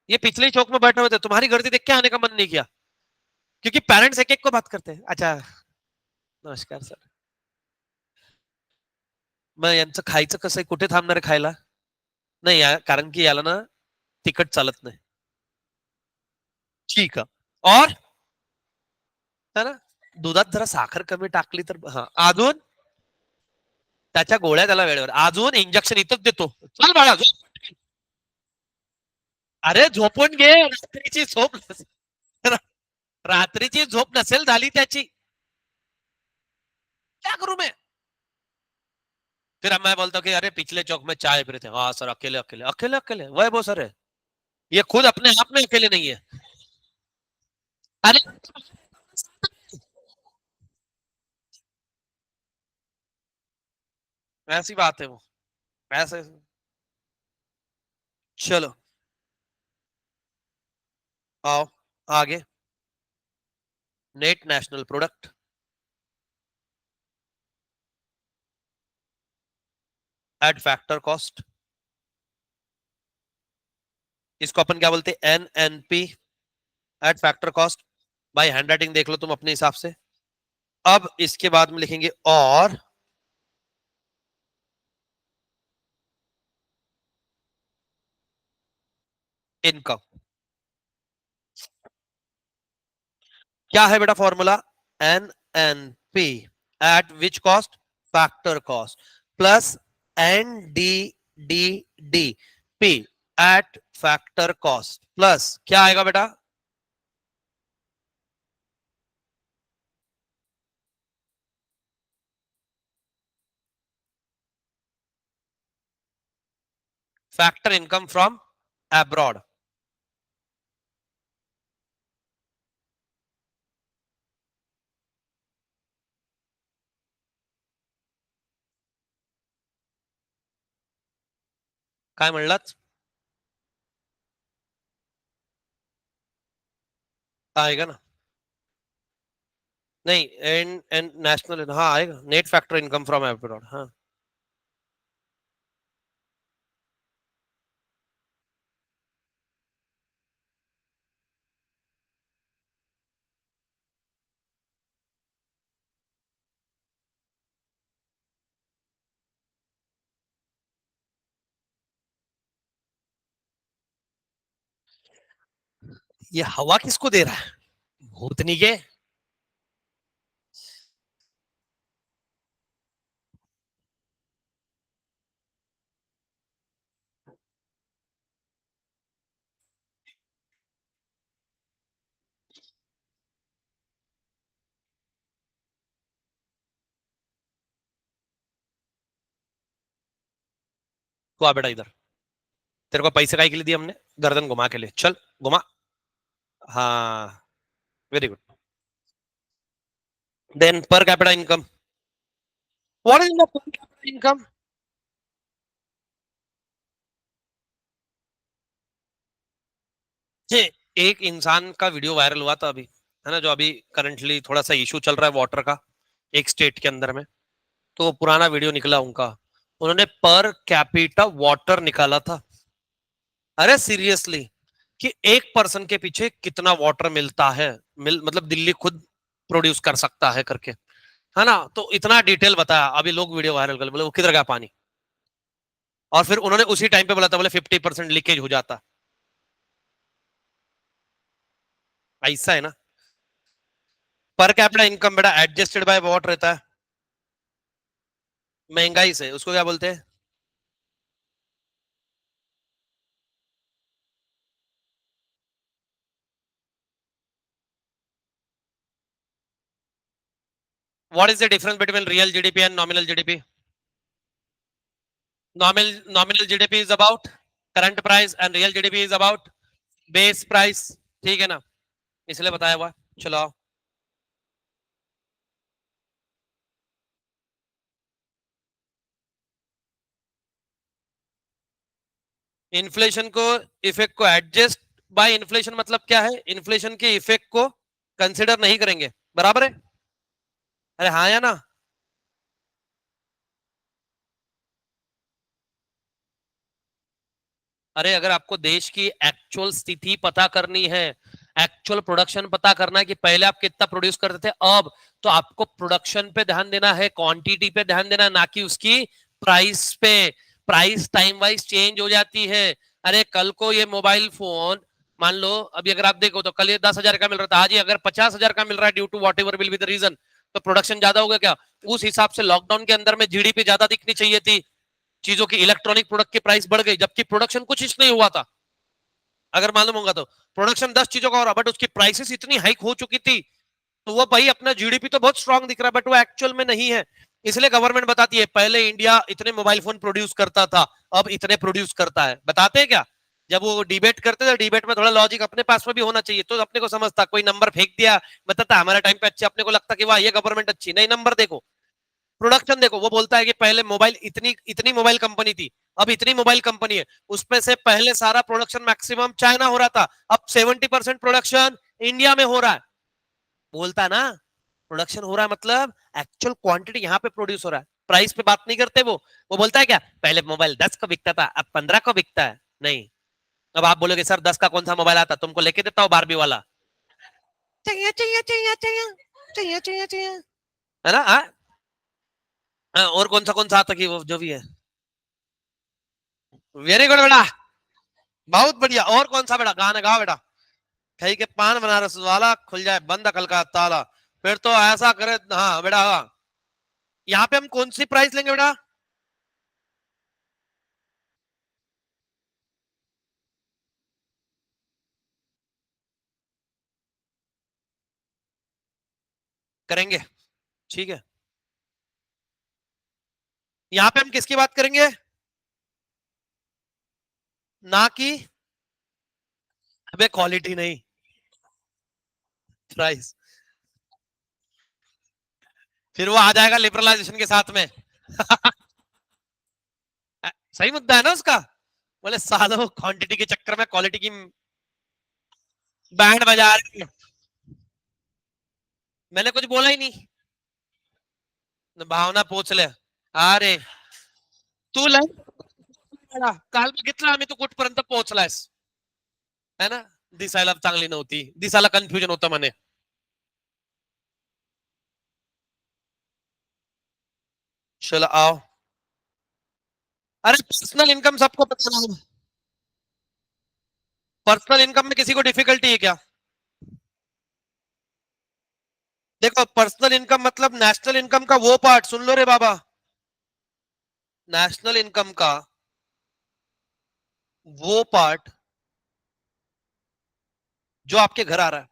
ये पिछले ही चौक में बैठे हुए थे, तुम्हारी गर्दी देख के आने का मन नहीं किया, क्योंकि पेरेंट्स एक एक को बात करते हैं, अच्छा नमस्कार सर, मग यांचं खायचं कसं आहे, कुठे थांबणार आहे खायला, नाही कारण की याला ना तिखट चालत नाही, ठीक आहे, और है ना, दुधात जरा साखर कमी टाकली तर हा, अजून त्याच्या गोळ्या त्याला वेळेवर, अजून इंजेक्शन इथंच देतो, चल बाळा झोप, अरे झोपून घे, रात्रीची झोप रात्रीची झोप नसेल झाली त्याची, क्या करू मैं। फिर मैं बोलता हूँ कि अरे पिछले चौक में चाय पी रहे थे, हाँ सर अकेले अकेले अकेले अकेले, वह वो सर है, ये खुद अपने आप में अकेले नहीं है। अरे ऐसी बात है वो, ऐसे। चलो आओ आगे, net national product at factor cost, इसको अपन क्या बोलते हैं, NNP एट फैक्टर कॉस्ट। भाई हैंड राइटिंग देख लो तुम अपने हिसाब से। अब इसके बाद में लिखेंगे और इनकम, क्या है बेटा formula, NNP eight which cost, factor cost, plus NDDP eight factor cost, plus क्या आएगा बेटा, फैक्टर इनकम फ्रॉम अब्रॉड। काय म्हणलात, आएगा ना, नहीं एंड एंड नेशनल, हाँ आएगा net factor income from abroad, हाँ। ये हवा किसको दे रहा है, भूतनी के। तो आ बेटा इधर, तेरे को पैसे काहे के लिए दिए हमने, गर्दन घुमा के लिए, चल घुमा। हाँ, very good. Then per capita income, what is the per capita income. ये एक इंसान का वीडियो वायरल हुआ था अभी, है ना, जो अभी करंटली थोड़ा सा इशू चल रहा है वाटर का, एक स्टेट के अंदर में। तो पुराना वीडियो निकला उनका, उन्होंने पर कैपिटा वाटर निकाला था। अरे सीरियसली, कि एक पर्सन के पीछे कितना वाटर मिलता है, मतलब दिल्ली खुद प्रोड्यूस कर सकता है करके, है ना। तो इतना डिटेल बताया, अभी लोग वीडियो वायरल कर बोले वो किधर गया पानी। और फिर उन्होंने उसी टाइम पे बोला था, बोले 50% लीकेज हो जाता। ऐसा है ना। पर कैपिटा इनकम बेटा एडजस्टेड बाय व्हाट रहता है, महंगाई से, उसको क्या बोलते हैं। What is the difference between real GDP and nominal GDP. Nominal GDP is about current price and real GDP is about base price, ठीक है ना, इसलिए बताया हुआ। चलो, इन्फ्लेशन को, इफेक्ट को एडजस्ट बाय इन्फ्लेशन मतलब क्या है, इन्फ्लेशन के इफेक्ट को कंसिडर नहीं करेंगे, बराबर है। अरे हाँ या ना। अरे अगर आपको देश की एक्चुअल स्थिति पता करनी है, एक्चुअल प्रोडक्शन पता करना है कि पहले आप कितना प्रोड्यूस करते थे अब, तो आपको प्रोडक्शन पे ध्यान देना है, क्वांटिटी पे ध्यान देना है, ना कि उसकी प्राइस पे। प्राइस टाइम वाइज चेंज हो जाती है। अरे कल को ये मोबाइल फोन, मान लो अभी अगर आप देखो तो कल ये 10,000 का मिल रहा था, आज ये अगर 50,000 का मिल रहा है, due to whatever will be the reason, तो प्रोडक्शन ज्यादा होगा क्या। उस हिसाब से लॉकडाउन के अंदर में जीडीपी ज्यादा दिखनी चाहिए थी, चीजों की, इलेक्ट्रॉनिक प्रोडक्ट की प्राइस बढ़ गई, जबकि प्रोडक्शन कुछ नहीं हुआ था। अगर मालूम होगा तो प्रोडक्शन 10 चीजों का हो रहा, बट उसकी प्राइसेस इतनी हाइक हो चुकी थी, तो वो भाई अपना जीडीपी तो बहुत स्ट्रांग दिख रहा है, बट वो एक्चुअल में नहीं है। इसलिए गवर्नमेंट बताती है पहले इंडिया इतने मोबाइल फोन प्रोड्यूस करता था, अब इतने प्रोड्यूस करता है, बताते हैं क्या। जब वो डिबेट करते थे, डिबेट में थोड़ा लॉजिक अपने पास में भी होना चाहिए, तो अपने को समझता, कोई नंबर फेंक दिया, बताता हमारे टाइम पे अच्छे, अपने को लगता कि वाह ये गवर्नमेंट अच्छी, नहीं नंबर देखो, प्रोडक्शन देखो। वो बोलता है कि पहले मोबाइल इतनी इतनी मोबाइल कंपनी थी, अब इतनी मोबाइल कंपनी है, उसमें से पहले सारा प्रोडक्शन मैक्सिमम चाइना हो रहा था, अब 70% प्रोडक्शन इंडिया में हो रहा है। बोलता ना, प्रोडक्शन हो रहा है मतलब एक्चुअल क्वांटिटी यहाँ पे प्रोड्यूस हो रहा है, प्राइस पे बात नहीं करते वो बोलता है क्या, पहले मोबाइल 10 को बिकता था, अब 15 को बिकता है, नहीं। अब आप बोलोगे सर 10 का कौन सा मोबाइल आता, तुमको लेके देता हूँ बारबी वाला, चाहिए चाहिए चाहिए चाहिए चाहिए चाहिए चाहिए, है ना। और कौन सा आता कि वो जो भी है। वेरी गुड बेटा, बहुत बढ़िया। और कौन सा बेटा, गाना गाओ बेटा। कहीं के पान बनारस वाला खुल जाए बंद अकल का ताला, फिर तो ऐसा करे, हाँ बेटा हाँ। यहाँ पे हम कौन सी प्राइस लेंगे बेटा, करेंगे, ठीक है। यहाँ पे हम किसकी बात करेंगे, ना कि, अबे क्वालिटी नहीं, प्राइस। फिर वो आ जाएगा लिबरलाइजेशन के साथ में। सही मुद्दा है ना उसका, बोले सालों क्वांटिटी के चक्कर में क्वालिटी की बैंड बजा रही है। मैंने कुछ बोला ही नहीं. भावना पोचले. अरे तू काल बघितलं आम्ही तू कुठपर्यंत पोहोचलायस. है ना. दिसायला चांगली नव्हती, दिसायला कन्फ्युजन होतं म्हणे. चलो आओ. अरे पर्सनल इनकम सबको पता ना. पर्सनल इनकम में किसी को डिफिकल्टी है क्या? देखो पर्सनल इनकम मतलब नेशनल इनकम का वो पार्ट सुन लो रे बाबा. नेशनल इनकम का वो पार्ट जो आपके घर आ रहा है.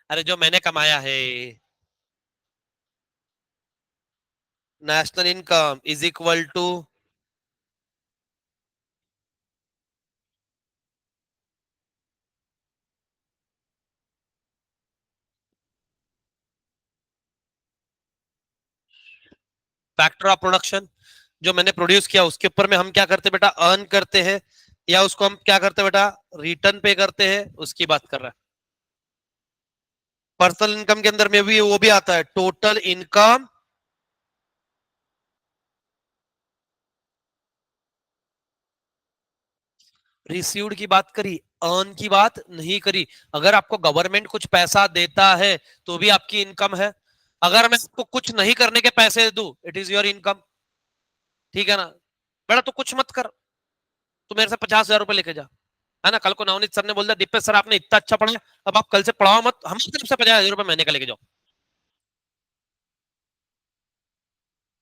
अरे जो मैंने कमाया है. National income is equal to. Factor of production. जो मैंने प्रोड्यूस किया उसके ऊपर में हम क्या करते बेटा, अर्न करते हैं. या उसको हम क्या करते बेटा, रिटर्न पे करते हैं, उसकी बात कर रहा है. पर्सनल इनकम के अंदर में भी वो भी आता है, टोटल इनकम. रिसीव्ड की बात करी, अर्न की बात नहीं करी. अगर आपको गवर्नमेंट कुछ पैसा देता है तो भी आपकी इनकम है. अगर मैं आपको कुछ नहीं करने के पैसे दूं, इट इज योर इनकम. ठीक है ना. बेटा तू कुछ मत कर, तू मेरे से 50,000 रुपए लेके जा. है ना. कल को नवनीत सर ने बोल दिया दीपेश सर आपने इतना अच्छा पढ़ा है, अब आप कल से पढ़ाओ मत, हमारी तरफ से 50,000 रुपए महीने का लेके जाओ.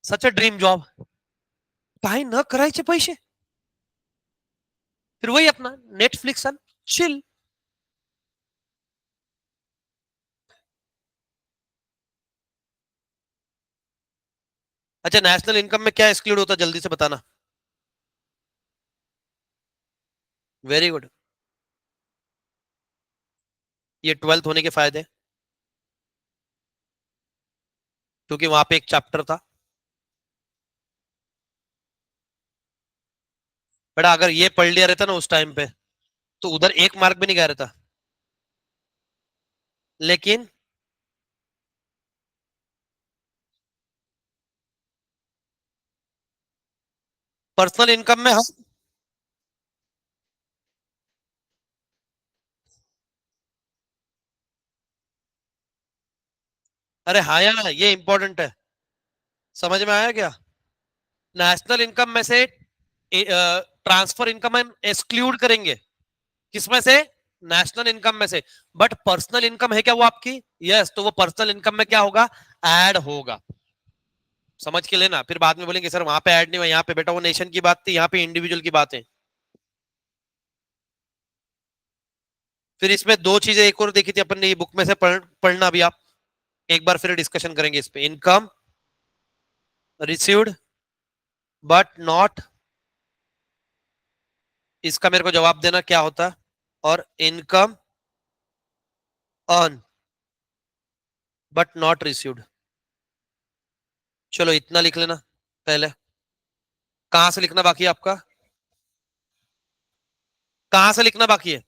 सच अ ड्रीम जॉब. काय न करायचे पैसे. फिर वही अपना नेटफ्लिक्स एंड चिल. अच्छा नेशनल इनकम में क्या एक्सक्लूड होता है जल्दी से बताना. Very good. ये 12th होने के फायदे. क्योंकि वहां पे एक चैप्टर था. बेटा अगर ये पढ़ लिया रहता ना उस टाइम पे, तो उधर एक मार्क भी नहीं गया रहता. लेकिन पर्सनल इनकम में हम. अरे हाँ यार ये इंपॉर्टेंट है. समझ में आया क्या. नेशनल इनकम में से ट्रांसफर इनकम हम एक्सक्लूड करेंगे. किसमें से. नेशनल इनकम में से. बट पर्सनल इनकम है क्या वो आपकी. यस तो वो पर्सनल इनकम में क्या होगा, ऐड होगा. समझ के लेना, फिर बाद में बोलेंगे सर वहां पे ऐड नहीं हुआ, यहाँ पे बेटा वो नेशन की बात थी, यहाँ पे इंडिविजुअल की बात है. फिर इसमें दो चीजें एक और देखी थी अपन ने, ये बुक में से पढ़ना भी आप. एक बार फिर डिस्कशन करेंगे इस पे. इनकम रिसीव्ड बट नॉट, इसका मेरे को जवाब देना क्या होता है. और income earn but not received. चलो इतना लिख लेना पहले. कहां से लिखना बाकी है आपका. कहां से लिखना बाकी है.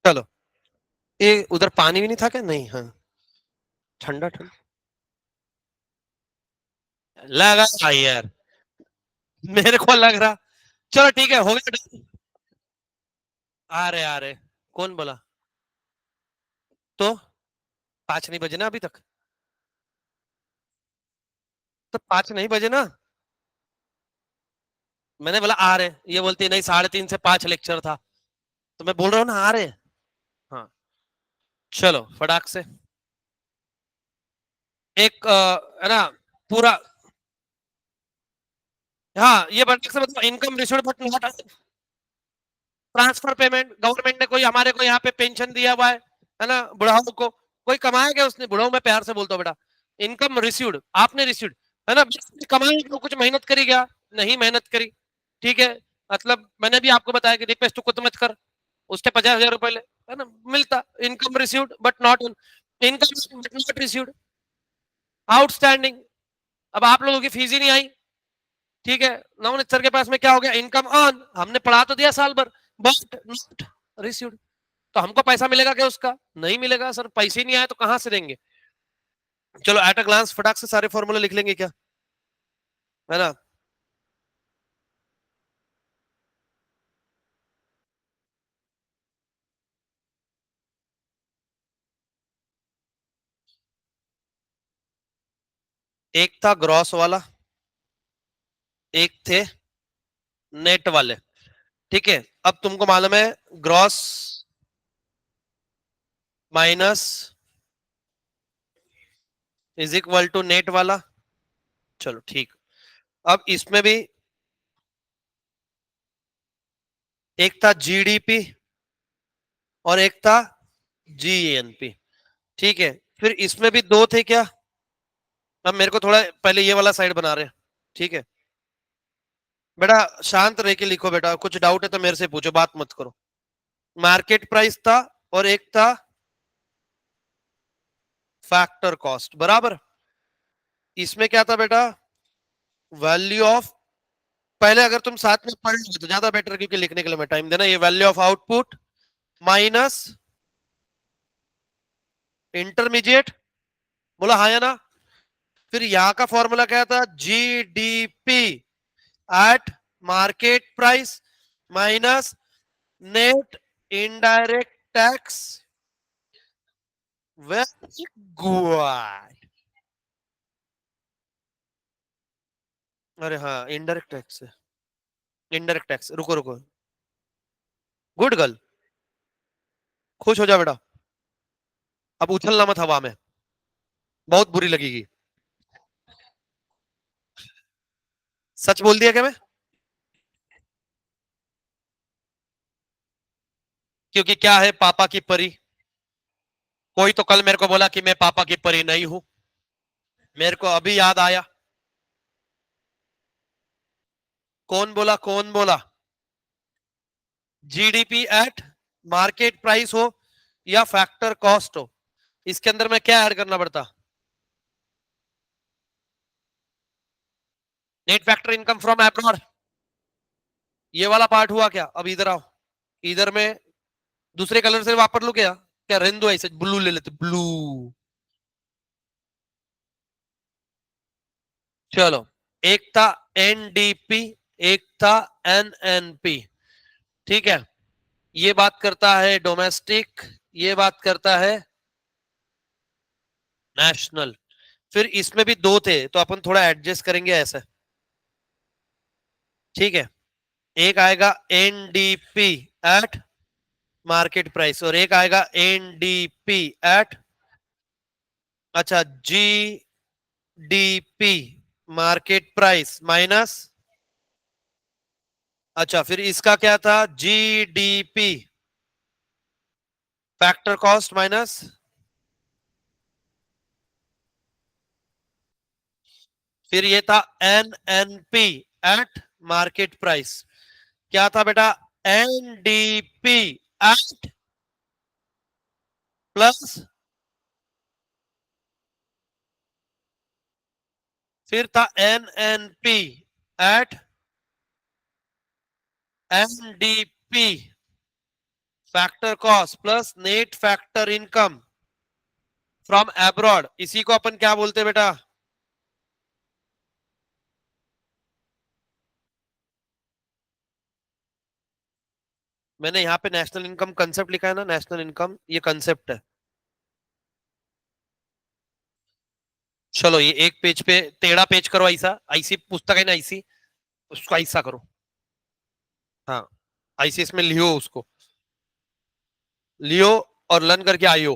चलो, ये उधर पानी भी नहीं था क्या? नहीं, हाँ, ठंडा ठंडा लगा यार, मेरे को लग रहा। चलो ठीक है, हो गया। आ रहे कौन बोला? तो 5 नहीं बजे ना अभी तक? तो 5 नहीं बजे ना? मैंने बोला आ रहे, ये बोलती नहीं 3:30 से 5 लेक्चर था, तो मैं बोल रहा हूँ ना आ रहे। हाँ, चलो फटाक से एक है ना पूरा। हाँ, ये फटाक से मतलब income received but not transfer payment. Government ने कोई हमारे को यहाँ पे पेंशन दिया हुआ है ना, बुढ़ाओं को कोई कमाया गया उसने, बुढ़ाओ मैं प्यार से बोलता हूँ बेटा, इनकम रिसीव्ड आपने रिसीव्ड, है ना, कमाया तो कुछ मेहनत करी गया, नहीं मेहनत करी, ठीक है। मतलब मैंने भी आपको बताया कि रिक्वेस्ट टू कुछ मत कर, उसके 50,000 रुपए ले, है ना, मिलता। Income received but not income but not received, outstanding. अब आप लोगों की फीस ही नहीं आई, ठीक है। नवनीत सर के पास में क्या हो गया, इनकम ऑन, हमने पढ़ा तो दिया साल भर, बट नॉट रिसीव्ड। तो हमको पैसा मिलेगा क्या उसका? नहीं मिलेगा सर, पैसे ही नहीं आए तो कहां से देंगे। चलो एट अ ग्लांस फटाक से सारे फॉर्मूले लिख लेंगे क्या, है ना। एक था ग्रॉस वाला, एक थे नेट वाले, ठीक है। अब तुमको मालूम है gross minus is equal to net वाला। चलो ठीक, अब इसमें भी एक था जीडीपी और एक था जीएनपी, ठीक है। फिर इसमें भी दो थे क्या? अब मेरे को थोड़ा पहले ये वाला साइड बना रहे हैं, ठीक है। बेटा शांत रह के लिखो बेटा, कुछ डाउट है तो मेरे से पूछो, बात मत करो। मार्केट प्राइस था और एक था फैक्टर कॉस्ट, बराबर। इसमें क्या था बेटा, वैल्यू ऑफ, पहले अगर तुम साथ में पढ़ लो तो ज्यादा बेटर, क्योंकि लिखने के लिए मैं टाइम देना। ये value of output minus intermediate, बोला हाँ या ना। फिर यहां का फॉर्मूला क्या था, GDP at market price minus net indirect tax. Very good. अरे हाँ, इनडायरेक्ट टैक्स है, इनडायरेक्ट टैक्स, रुको रुको, गुड गर्ल, खुश हो जा बेटा, अब उछलना मत हवा में, बहुत बुरी लगेगी। सच बोल दिया क्या मैं? क्योंकि क्या है, पापा की परी। कोई तो कल मेरे को बोला कि मैं पापा की परी नहीं हूं, मेरे को अभी याद आया। कौन बोला, कौन बोला? जीडीपी एट मार्केट प्राइस हो या फैक्टर कॉस्ट हो, इसके अंदर में क्या ऐड करना पड़ता? Net factor income from abroad, ये वाला पार्ट हुआ क्या? अब इधर आओ, इधर में दूसरे कलर से वापर लो क्या? क्या रहने दो ऐसे, ब्लू ले लेते, ब्लू। चलो, एक था एनडीपी, एक था एनएनपी, ठीक है। ये बात करता है डोमेस्टिक, ये बात करता है नेशनल। फिर इसमें भी दो थे तो अपन थोड़ा एडजस्ट करेंगे ऐसा, ठीक है। एक आएगा एनडीपी एट मार्केट प्राइस और एक आएगा एनडीपी एट, अच्छा, जीडीपी मार्केट प्राइस माइनस, अच्छा, फिर इसका क्या था, जीडीपी फैक्टर कॉस्ट माइनस, फिर ये था एनएनपी एट मार्केट प्राइस। क्या था बेटा, एनडीपी एट प्लस, फिर था NNP at NDP factor cost plus net factor income from abroad, इसी को अपन क्या बोलते हैं बेटा? मैंने यहाँ पे नेशनल इनकम कंसेप्ट लिखा है ना, नेशनल इनकम ये कंसेप्ट है। चलो ये एक पेज पे टेढ़ा पेज करो, ऐसा ऐसी पुस्तक है ना, ऐसी उसको ऐसा करो। हाँ, ऐसे इसमें लियो उसको, लियो और लर्न करके आइयो।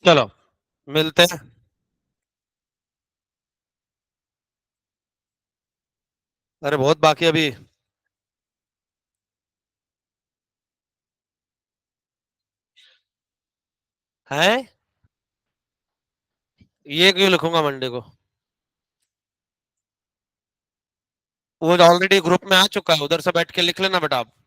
चलो मिलते हैं। अरे बहुत बाकी अभी है। ये क्यों लिखूंगा मंडे को? वो ऑलरेडी ग्रुप में आ चुका है, उधर से बैठ के लिख लेना बेटा आप।